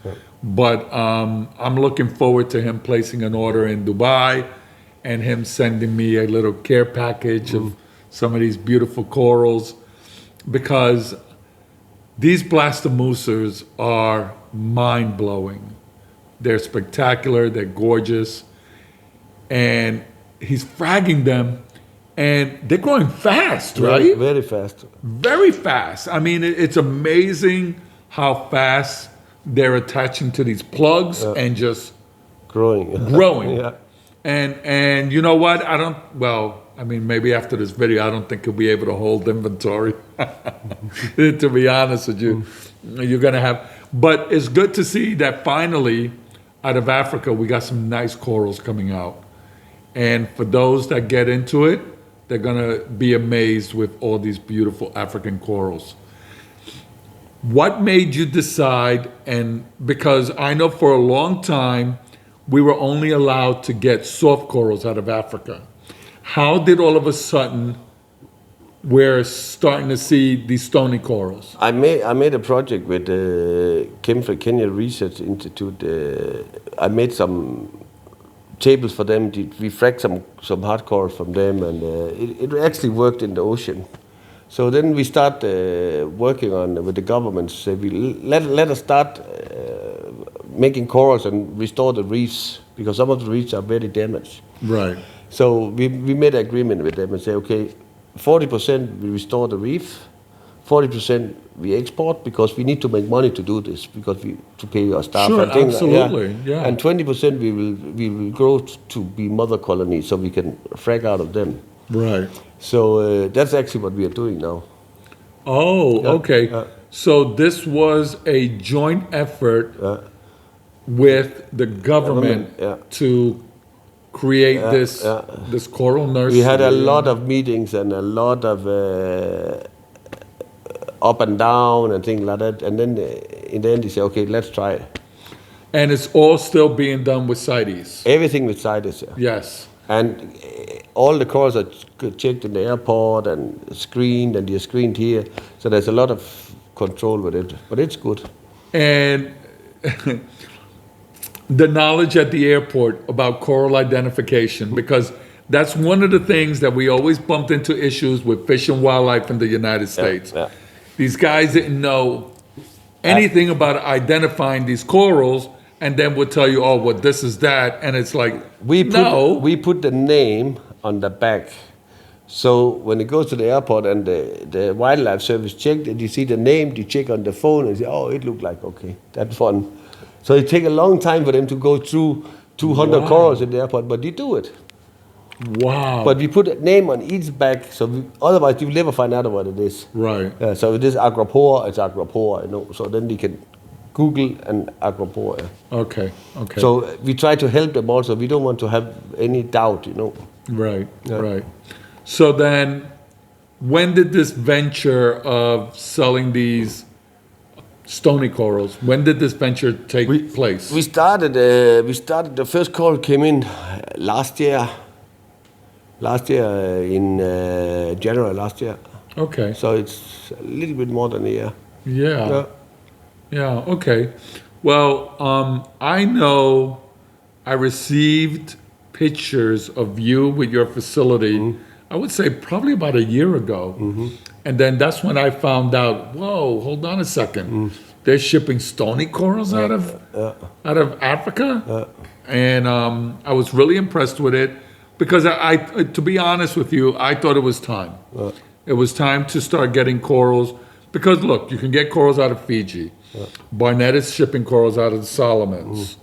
S1: But I'm looking forward to him placing an order in Dubai and him sending me a little care package of some of these beautiful corals, because these blastomusas are mind-blowing. They're spectacular, they're gorgeous, and he's fragging them, and they're growing fast, right?
S2: Very, very fast.
S1: Very fast. I mean, it's amazing how fast they're attaching to these plugs and just
S2: Growing.
S1: growing. And you know what? I mean, maybe after this video, I don't think you'll be able to hold inventory. To be honest with you, you're going to have. But it's good to see that finally, out of Africa, we got some nice corals coming out. And for those that get into it, they're going to be amazed with all these beautiful African corals. What made you decide? And because I know for a long time, we were only allowed to get soft corals out of Africa. How did all of a sudden we're starting to see these stony corals?
S2: I made a project with Kenya Research Institute. I made some tables for them. We fragged some hard corals from them, and it actually worked in the ocean. So then we start working on with the government. So let us start making corals and restore the reefs, because some of the reefs are very damaged.
S1: Right.
S2: So we made an agreement with them and say, okay, 40% we restore the reef, 40% we export, because we need to make money to do this, because to pay our staff
S1: Sure,
S2: and things.
S1: absolutely, yeah.
S2: And 20% we will grow to be mother colonies, so we can frag out of them.
S1: Right.
S2: So that's actually what we are doing now.
S1: Oh, okay. So this was a joint effort with the government to create this coral nursery.
S2: We had a lot of meetings and a lot of up and down and things like that. And then in the end, they say, okay, let's try it.
S1: And it's all still being done with CITES.
S2: Everything with CITES, yeah.
S1: Yes.
S2: And all the corals are checked in the airport and screened, and they're screened here. So there's a lot of control with it, but it's good.
S1: And the knowledge at the airport about coral identification, because that's one of the things that we always bumped into issues with Fish and Wildlife in the United States.
S2: Yeah.
S1: These guys didn't know anything about identifying these corals, and then would tell you, oh, well, this is that, and it's like,
S2: we put the name on the back. So when it goes to the airport and the wildlife service checked it, you see the name, you check on the phone and say, oh, it looked like, okay, that's one. So it takes a long time for them to go through 200 corals in the airport, but they do it.
S1: Wow.
S2: But we put a name on each bag, so otherwise you will never find out what it is.
S1: Right.
S2: So it is Acropora, it's Acropora, you know. So then they can Google and Acropora.
S1: Okay. Okay.
S2: So we try to help them also. We don't want to have any doubt, you know.
S1: Right. Right. So then, when did this venture of selling these stony corals, when did this venture take place?
S2: We started. The first coral came in last year. In January last year.
S1: Okay.
S2: So it's a little bit more than a year.
S1: Yeah. Okay. Well, I know I received pictures of you with your facility. I would say probably about a year ago. And then that's when I found out, whoa, hold on a second. They're shipping stony corals out of Africa? And I was really impressed with it, because I to be honest with you, I thought it was time. It was time to start getting corals, because look, you can get corals out of Fiji. Barnett is shipping corals out of the Solomons.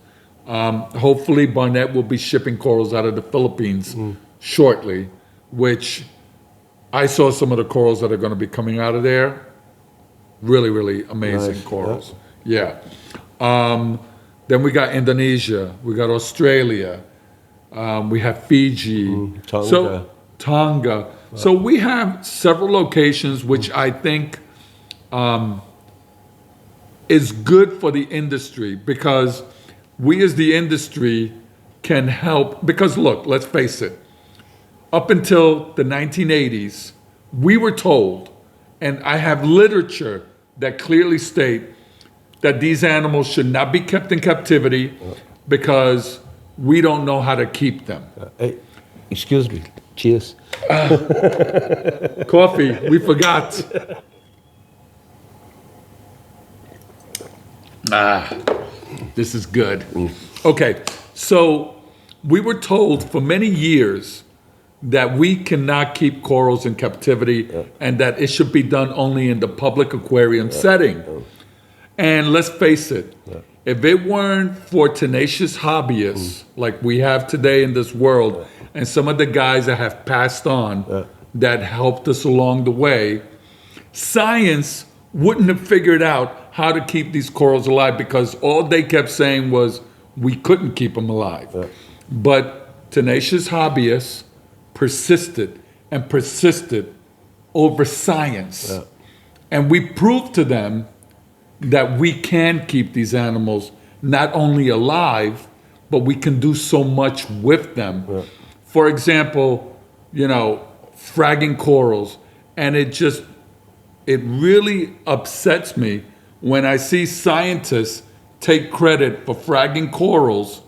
S1: Hopefully Barnett will be shipping corals out of the Philippines shortly, which I saw some of the corals that are going to be coming out of there. Really, really amazing corals. Yeah. Then we got Indonesia. We got Australia. We have Fiji.
S2: Tonga.
S1: So Tonga. So we have several locations which I think is good for the industry, because we as the industry can help. Because look, let's face it, up until the 1980s, we were told, and I have literature that clearly state that these animals should not be kept in captivity because we don't know how to keep them.
S2: Hey, excuse me. Cheers.
S1: Coffee, we forgot. This is good. Okay, so we were told for many years that we cannot keep corals in captivity and that it should be done only in the public aquarium setting. And let's face it, if it weren't for tenacious hobbyists like we have today in this world, and some of the guys that have passed on that helped us along the way, science wouldn't have figured out how to keep these corals alive, because all they kept saying was we couldn't keep them alive. But tenacious hobbyists persisted and persisted over science. And we proved to them that we can keep these animals not only alive, but we can do so much with them. For example, fragging corals. And it really upsets me when I see scientists take credit for fragging corals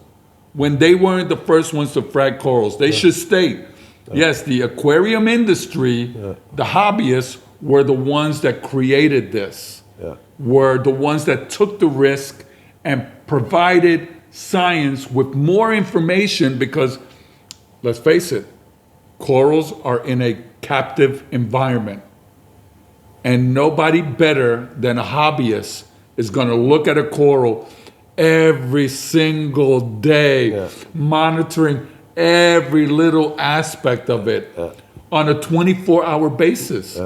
S1: when they weren't the first ones to frag corals. They should state, yes, the aquarium industry, the hobbyists, were the ones that created this, were the ones that took the risk and provided science with more information, because, let's face it, corals are in a captive environment. And nobody better than a hobbyist is going to look at a coral every single day, monitoring every little aspect of it on a 24-hour basis.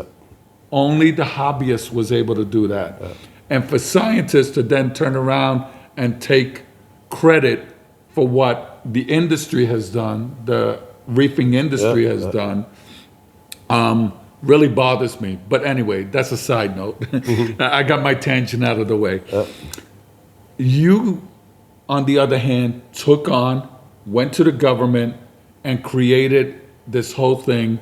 S1: Only the hobbyist was able to do that. And for scientists to then turn around and take credit for what the industry has done, the reefing industry has done, really bothers me. But anyway, that's a side note. I got my tangent out of the way. You, on the other hand, went to the government and created this whole thing.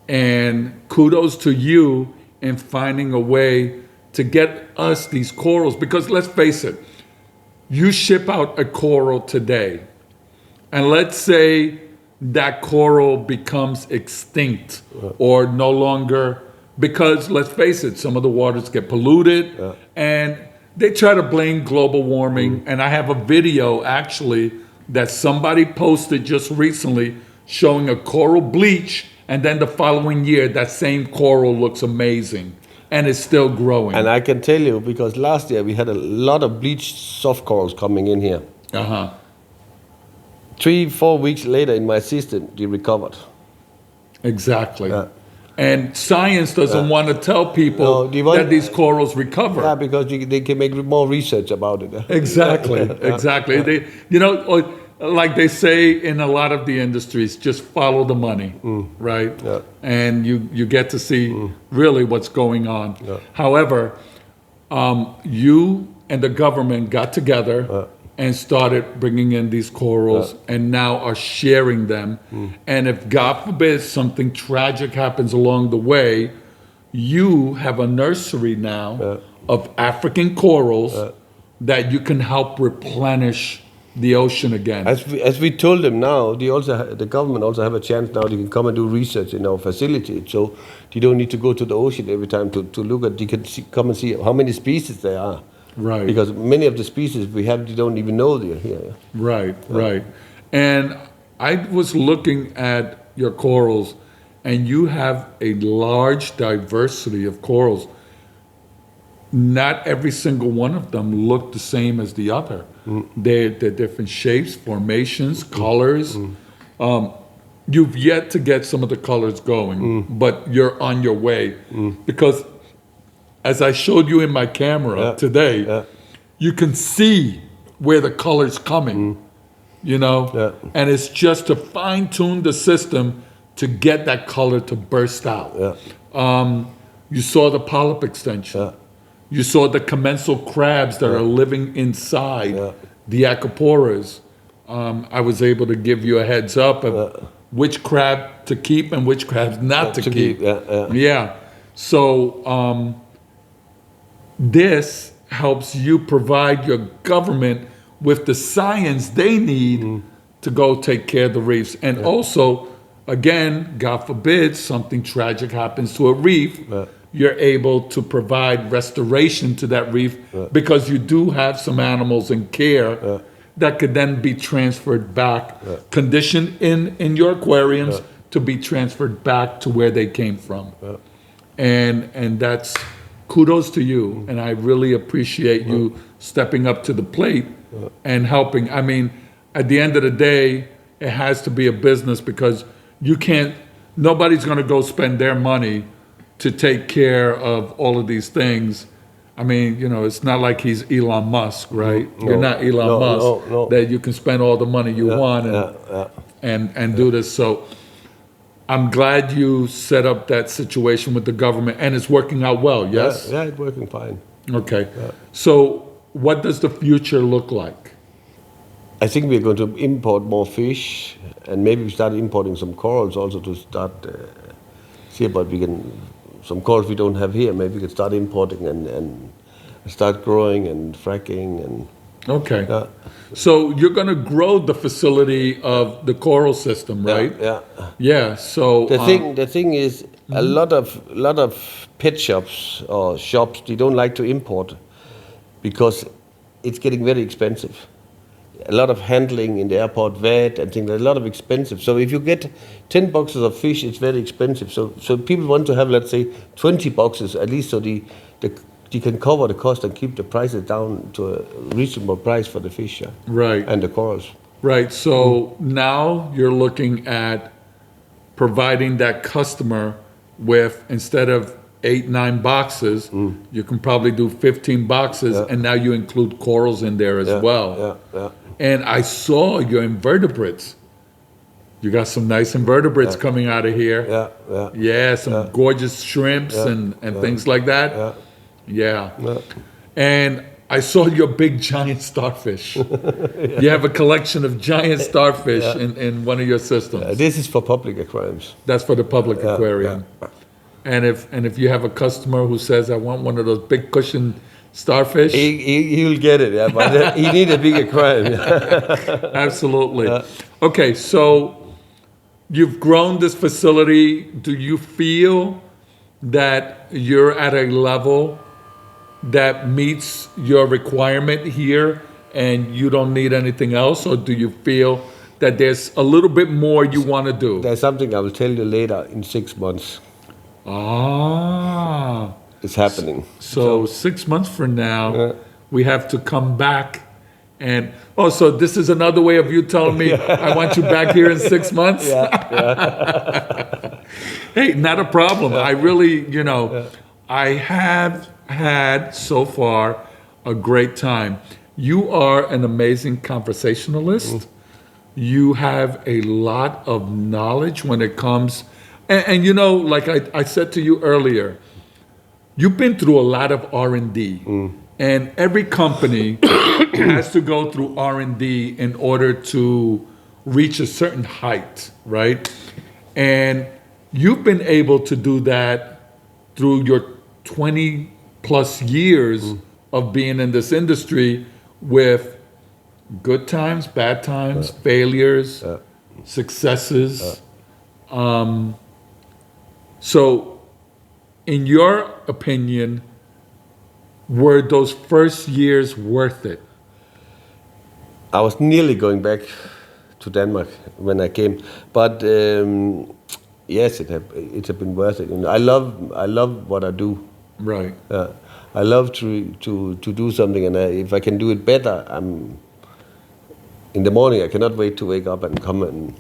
S1: And kudos to you in finding a way to get us these corals. Because let's face it, you ship out a coral today, and let's say that coral becomes extinct or no longer, because let's face it, some of the waters get polluted, and they try to blame global warming. And I have a video actually that somebody posted just recently showing a coral bleach, and then the following year that same coral looks amazing and it's still growing.
S2: And I can tell you, because last year we had a lot of bleached soft corals coming in here. 3-4 weeks later in my system, they recovered.
S1: Exactly. And science doesn't want to tell people that these corals recover.
S2: Yeah, because they can make more research about it.
S1: Exactly, exactly. They, like they say in a lot of the industries, just follow the money, right? And you get to see really what's going on. However, you and the government got together and started bringing in these corals, and now are sharing them. And if, God forbid, something tragic happens along the way, you have a nursery now of African corals that you can help replenish the ocean again.
S2: As we told them now, the government also have a chance now. They can come and do research in our facility, so you don't need to go to the ocean every time to look at. You can come and see how many species there are.
S1: Right.
S2: Because many of the species we have, you don't even know they're here.
S1: Right, right. And I was looking at your corals, and you have a large diversity of corals. Not every single one of them look the same as the other. They're different shapes, formations, colors. You've yet to get some of the colors going, but you're on your way. Because as I showed you in my camera today, you can see where the color's coming, and it's just to fine-tune the system to get that color to burst out. You saw the polyp extension. You saw the commensal crabs that are living inside the Acroporas. I was able to give you a heads up of which crab to keep and which crabs not to keep. So this helps you provide your government with the science they need to go take care of the reefs. And also, again, God forbid, something tragic happens to a reef, you're able to provide restoration to that reef because you do have some animals in care that could then be transferred back, conditioned in your aquariums to be transferred back to where they came from. And that's kudos to you. And I really appreciate you stepping up to the plate and helping. I mean, at the end of the day, it has to be a business because you can't, nobody's going to go spend their money to take care of all of these things. I mean, you know, it's not like he's Elon Musk, right? You're not Elon Musk that you can spend all the money you want and do this. So I'm glad you set up that situation with the government and it's working out well, yes?
S2: Yeah, it's working fine.
S1: Okay. So what does the future look like?
S2: I think we're going to import more fish and maybe we start importing some corals also to start see about we can, some corals we don't have here, maybe we can start importing and start growing and fragging and...
S1: Okay. So you're going to grow the facility of the coral system, right? Yeah. So
S2: the thing is, a lot of pet shops or shops they don't like to import because it's getting very expensive. A lot of handling in the airport, vet and things. A lot of expensive. So if you get 10 boxes of fish, it's very expensive. So people want to have, let's say, 20 boxes at least, so you can cover the cost and keep the prices down to a reasonable price for the fish,
S1: right,
S2: and the corals.
S1: Right. So now you're looking at providing that customer with, instead of 8-9 boxes, you can probably do 15 boxes, and now you include corals in there as well. And I saw your invertebrates. You got some nice invertebrates coming out of here. Some gorgeous shrimps and things like that. And I saw your big giant starfish. You have a collection of giant starfish in one of your systems.
S2: This is for public aquariums.
S1: That's for the public aquarium. And if you have a customer who says, I want one of those big cushion starfish,
S2: he'll get it, but he needs a big aquarium.
S1: Absolutely. Okay, so you've grown this facility. Do you feel that you're at a level that meets your requirement here and you don't need anything else? Or do you feel that there's a little bit more you want to do?
S2: There's something I will tell you later in 6 months. It's happening.
S1: So 6 months from now, we have to come back and, so this is another way of you telling me, I want you back here in 6 months? Hey, not a problem. I really, I have had so far a great time. You are an amazing conversationalist. You have a lot of knowledge when it comes, and like I said to you earlier, you've been through a lot of R&D, and every company has to go through R&D in order to reach a certain height, right? And you've been able to do that through your 20 plus years of being in this industry, with good times, bad times, failures, successes. So in your opinion, were those first years worth it?
S2: I was nearly going back to Denmark when I came, but yes, it has been worth it. And I love what I do.
S1: Right.
S2: I love to do something, and if I can do it better, in the morning I cannot wait to wake up and come and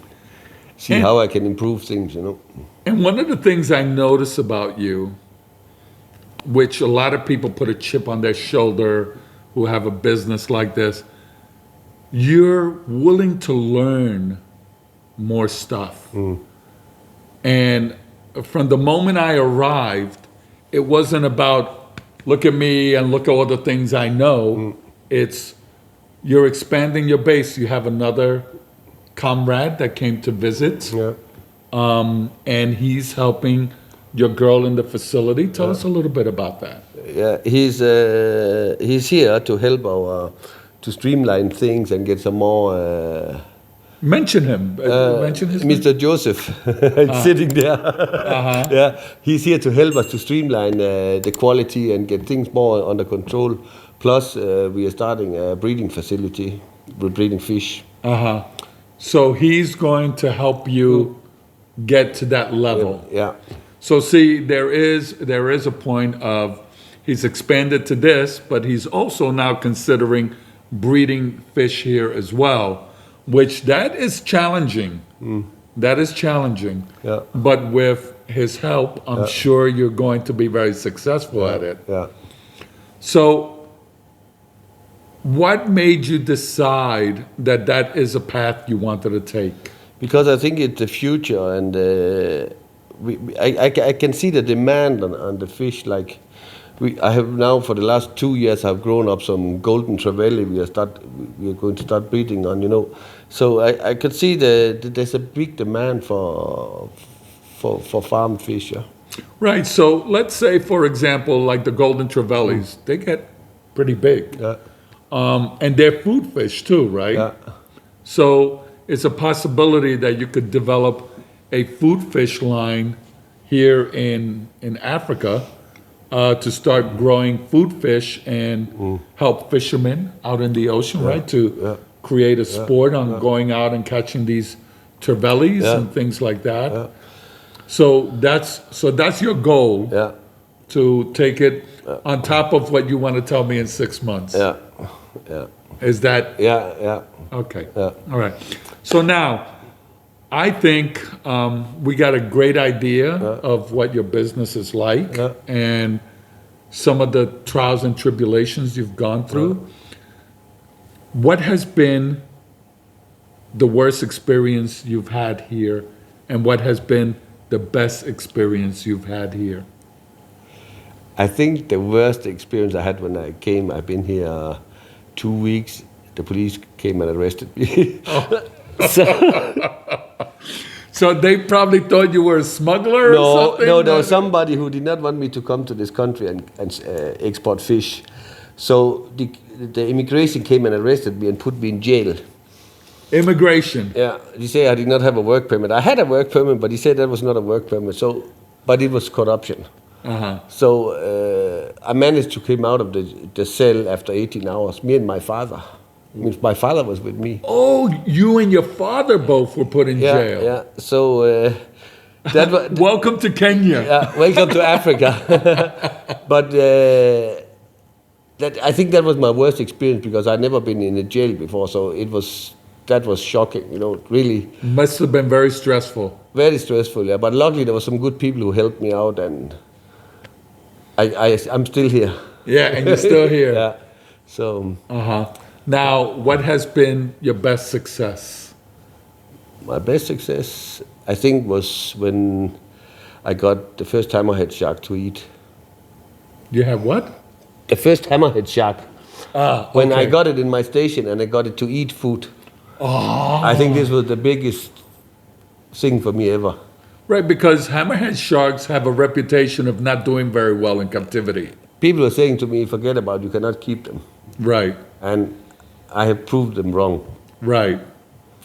S2: see how I can improve things.
S1: And one of the things I notice about you, which a lot of people put a chip on their shoulder who have a business like this, you're willing to learn more stuff. And from the moment I arrived, it wasn't about look at me and look at all the things I know. It's you're expanding your base. You have another comrade that came to visit,
S2: Yeah.
S1: and he's helping your girl in the facility. Tell us a little bit about that.
S2: Yeah, he's here to help our to streamline things and get some more.
S1: Mention him. Mention his
S2: Mr. Joseph, sitting there. Yeah, he's here to help us to streamline the quality and get things more under control. Plus, we are starting a breeding facility. We're breeding fish.
S1: So he's going to help you get to that level.
S2: Yeah.
S1: So see, there is a point of he's expanded to this, but he's also now considering breeding fish here as well, which that is challenging. That is challenging.
S2: Yeah.
S1: But with his help, I'm sure you're going to be very successful at it.
S2: Yeah.
S1: So what made you decide that that is a path you wanted to take?
S2: Because I think it's the future, and I can see the demand on the fish. Like I have now for the last 2 years, I've grown up some golden trevally. We are going to start breeding on. So I could see there's a big demand for farm fish. Yeah.
S1: Right. So let's say, for example, like the golden trevallies, they get pretty big.
S2: Yeah.
S1: And they're food fish too, right?
S2: Yeah.
S1: So it's a possibility that you could develop a food fish line here in Africa to start growing food fish and help fishermen out in the ocean, right? To create a sport on going out and catching these trevallies and things like that.
S2: Yeah.
S1: So that's your goal.
S2: Yeah.
S1: To take it on top of what you want to tell me in 6 months.
S2: Yeah. Yeah.
S1: Is that
S2: Yeah. Yeah.
S1: okay?
S2: Yeah.
S1: All right. So now, I think we got a great idea of what your business is like and some of the trials and tribulations you've gone through. What has been the worst experience you've had here, and what has been the best experience you've had here?
S2: I think the worst experience I had when I came, I've been here 2 weeks. The police came and arrested me.
S1: So they probably thought you were a smuggler or something?
S2: No, there was somebody who did not want me to come to this country and export fish. So the immigration came and arrested me and put me in jail.
S1: Immigration?
S2: Yeah, he said I did not have a work permit. I had a work permit, but he said that was not a work permit. But it was corruption. So I managed to come out of the cell after 18 hours, me and my father. Means my father was with me.
S1: Oh, you and your father both were put in jail.
S2: Yeah. So that was
S1: Welcome to Kenya.
S2: welcome to Africa. But I think that was my worst experience because I'd never been in a jail before. So that was shocking. Really.
S1: Must have been very stressful.
S2: Very stressful. Yeah. But luckily there were some good people who helped me out, and I'm still here.
S1: Yeah, and you're still here.
S2: Yeah. So.
S1: Now, what has been your best success?
S2: My best success, I think, was when I got the first hammerhead shark to eat.
S1: You have what?
S2: The first hammerhead shark. When
S1: okay.
S2: I got it in my station and I got it to eat food. I think this was the biggest thing for me ever.
S1: Right, because hammerhead sharks have a reputation of not doing very well in captivity.
S2: People are saying to me, forget about it, you cannot keep them.
S1: Right.
S2: And I have proved them wrong.
S1: Right.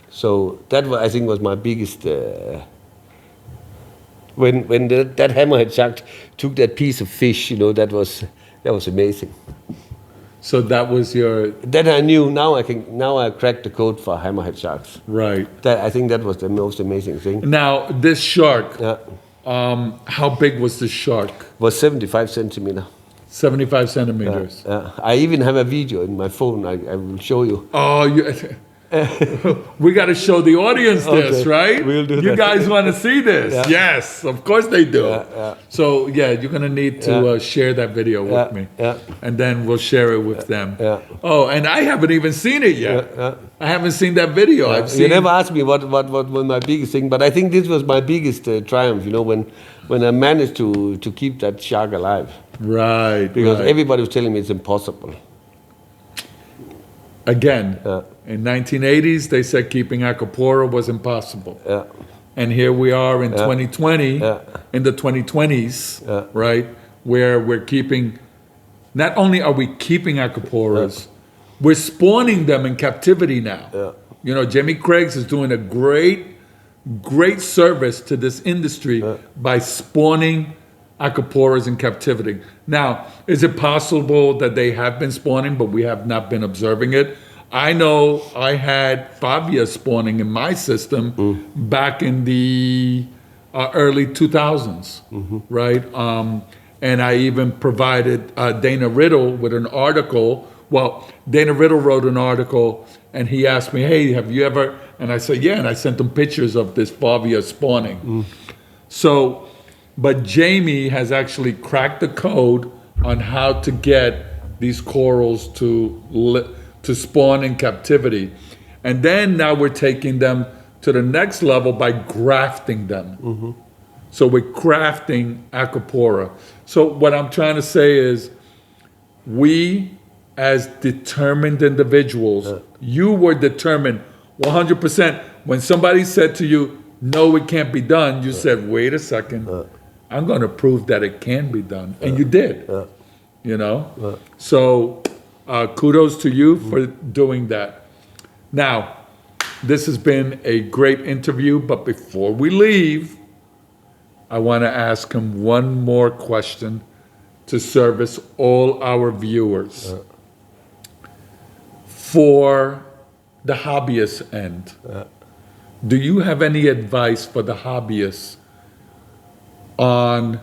S2: So that I think was my biggest. When that hammerhead shark took that piece of fish, that was amazing.
S1: So that was your.
S2: Then I knew now I cracked the code for hammerhead sharks.
S1: Right.
S2: I think that was the most amazing thing.
S1: Now this shark.
S2: Yeah.
S1: How big was this shark?
S2: Was 75 centimeter.
S1: 75 centimeters.
S2: I even have a video in my phone. I will show you.
S1: Oh, we got to show the audience this,
S2: Okay,
S1: right?
S2: we'll do
S1: you
S2: that.
S1: guys want to see this?
S2: Yeah.
S1: Yes, of course they do.
S2: Yeah.
S1: So yeah, you're gonna need to share that video with me, and then we'll share it with them.
S2: Yeah.
S1: Oh, and I haven't even seen it yet. I haven't seen that video. I've seen.
S2: You never asked me what was my biggest thing, but I think this was my biggest triumph. You know, when I managed to keep that shark alive.
S1: Right.
S2: Because
S1: right.
S2: everybody was telling me it's impossible.
S1: Again, in 1980s, they said keeping Acropora was impossible.
S2: Yeah.
S1: And here we are in 2020, in the 2020s, right, where we're keeping, not only are we keeping Acroporas, we're spawning them in captivity now.
S2: Yeah.
S1: You know, Jimmy Craig's is doing a great service to this industry by spawning Acroporas in captivity. Now, is it possible that they have been spawning, but we have not been observing it? I know I had Favia spawning in my system back in the early 2000s, right? And I even provided Dana Riddle with an article. Well, Dana Riddle wrote an article, and he asked me, hey, have you ever? And I said, yeah, and I sent him pictures of this Favia spawning. So, but Jamie has actually cracked the code on how to get these corals to spawn in captivity. And then now we're taking them to the next level by grafting them. So we're crafting Acropora. So what I'm trying to say is, we as determined individuals, you were determined 100%. When somebody said to you, no, it can't be done, you said, wait a second, I'm going to prove that it can be done. And you did, you know? So kudos to you for doing that. Now, this has been a great interview, but before we leave, I want to ask him one more question to service all our viewers. For the hobbyist end, do you have any advice for the hobbyists on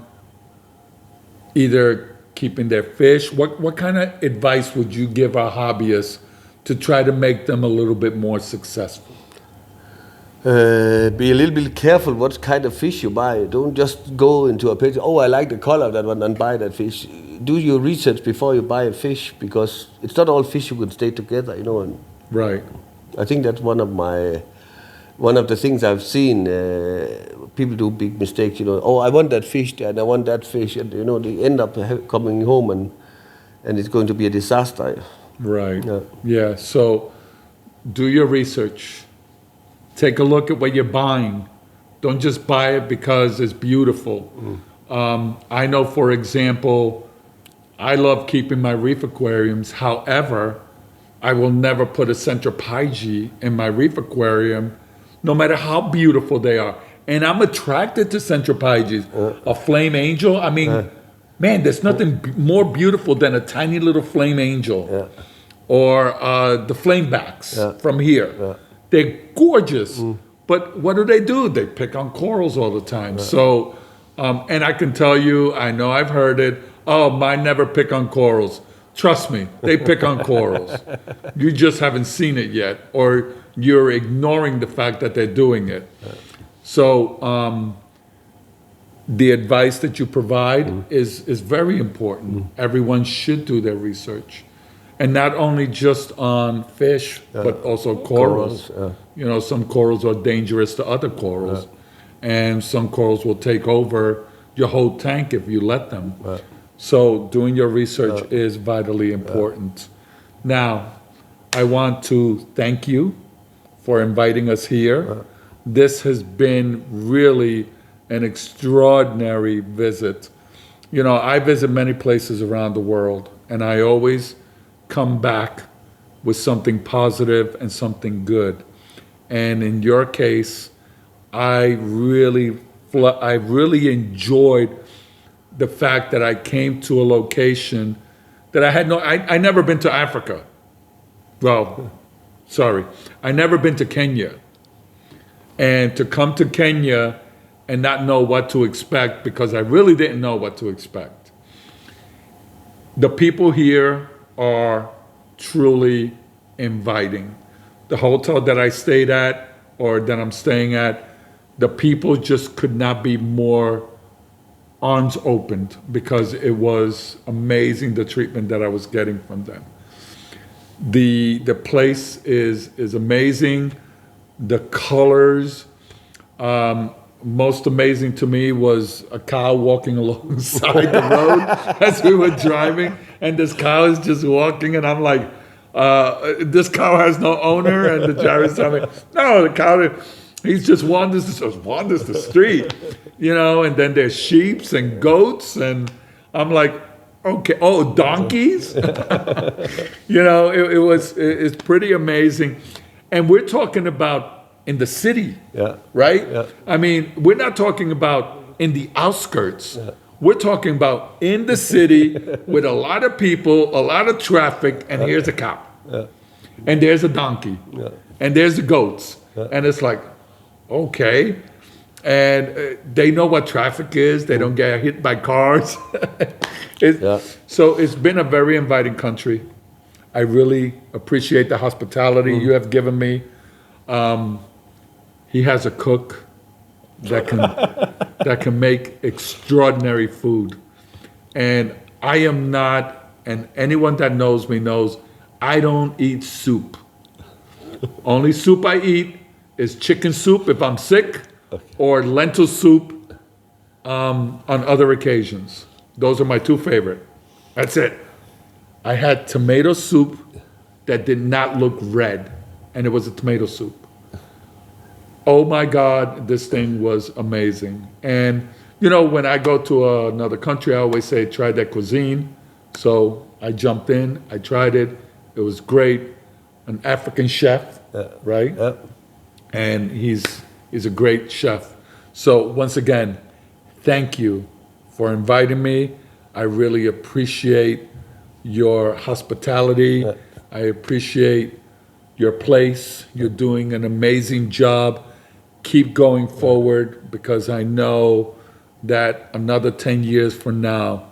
S1: either keeping their fish? What kind of advice would you give our hobbyists to try to make them a little bit more successful?
S2: Be a little bit careful what kind of fish you buy. Don't just go into a picture, oh, I like the color of that one, and buy that fish. Do your research before you buy a fish, because it's not all fish you can stay together, you know. And
S1: right.
S2: I think that's one of the things I've seen. People do big mistakes, you know. Oh, I want that fish and I want that fish, and you know they end up coming home and it's going to be a disaster.
S1: Right. Yeah. So do your research. Take a look at what you're buying. Don't just buy it because it's beautiful. I know, for example, I love keeping my reef aquariums. However, I will never put a centropyge in my reef aquarium, no matter how beautiful they are. And I'm attracted to centropyges. A flame angel, I mean, man, there's nothing more beautiful than a tiny little flame angel. Or the flamebacks from here. They're gorgeous, but what do? They pick on corals all the time. So, and I can tell you, I know I've heard it, oh, mine never pick on corals. Trust me, they pick on corals. You just haven't seen it yet, or you're ignoring the fact that they're doing it. So, the advice that you provide is very important. Everyone should do their research. And not only just on fish, but also corals. You know, some corals are dangerous to other corals. And some corals will take over your whole tank if you let them. So doing your research is vitally important. Now, I want to thank you for inviting us here. This has been really an extraordinary visit. You know, I visit many places around the world, and I always come back with something positive and something good. And in your case, I really enjoyed the fact that I came to a location that I never been to Africa. Well, sorry, I never been to Kenya. And to come to Kenya and not know what to expect, because I really didn't know what to expect. The people here are truly inviting. the hotel that I stayed at or that I'm staying at, the people just could not be more arms opened because it was amazing the treatment that I was getting from them. The place is amazing. The colors, most amazing to me was a cow walking alongside the road as we were driving, and this cow is just walking, and I'm like, this cow has no owner, and the driver's telling me, no, the cow, he's just wanders the street, you know, and then there's sheeps and goats, and I'm like, okay, oh, donkeys? You know, it's pretty amazing. And we're talking about in the city, right? Yeah. I mean, we're not talking about in the outskirts. Yeah. We're talking about in the city with a lot of people, a lot of traffic, and here's a cow. Yeah. And there's a donkey. Yeah. And there's the goats. Yeah. And it's like, okay. And they know what traffic is. They don't get hit by cars. So it's been a very inviting country. I really appreciate the hospitality you have given me. He has a cook that can make extraordinary food. And I am not, and anyone that knows me knows, I don't eat soup. Only soup I eat is chicken soup if I'm sick, or lentil soup on other occasions. Those are my two favorite. That's it. I had tomato soup that did not look red, and it was a tomato soup. Oh my God, this thing was amazing. And, you know, when I go to another country, I always say, try that cuisine. So I jumped in, I tried it. It was great. An African chef, right? Yeah. And he's a great chef. So once again, thank you for inviting me. I really appreciate your hospitality. Yeah. I appreciate your place. You're doing an amazing job. Keep going forward, because I know that another 10 years from now,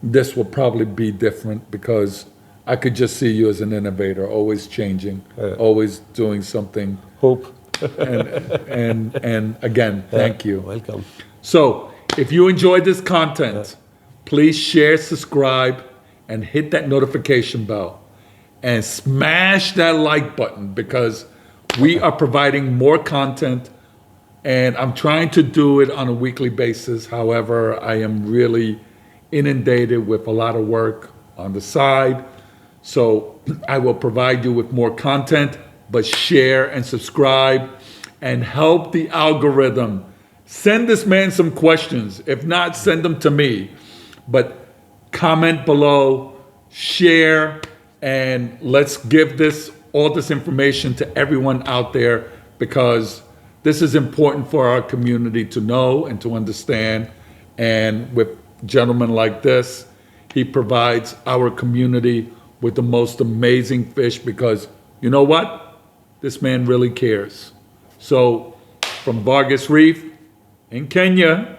S1: this will probably be different, because I could just see you as an innovator, always changing, always doing something.
S2: Hope.
S1: and again, thank you.
S2: Welcome.
S1: So if you enjoyed this content, please share, subscribe, and hit that notification bell. And smash that like button, because we are providing more content, and I'm trying to do it on a weekly basis. However, I am really inundated with a lot of work on the side. So I will provide you with more content, but share and subscribe and help the algorithm. Send this man some questions. If not, send them to me. But comment below, share, and let's give all this information to everyone out there, because this is important for our community to know and to understand. And with gentlemen like this, he provides our community with the most amazing fish, because you know what? This man really cares. So from Vargas Reef in Kenya,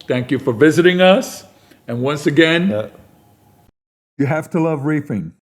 S1: thank you for visiting us. And once again, you have to love reefing.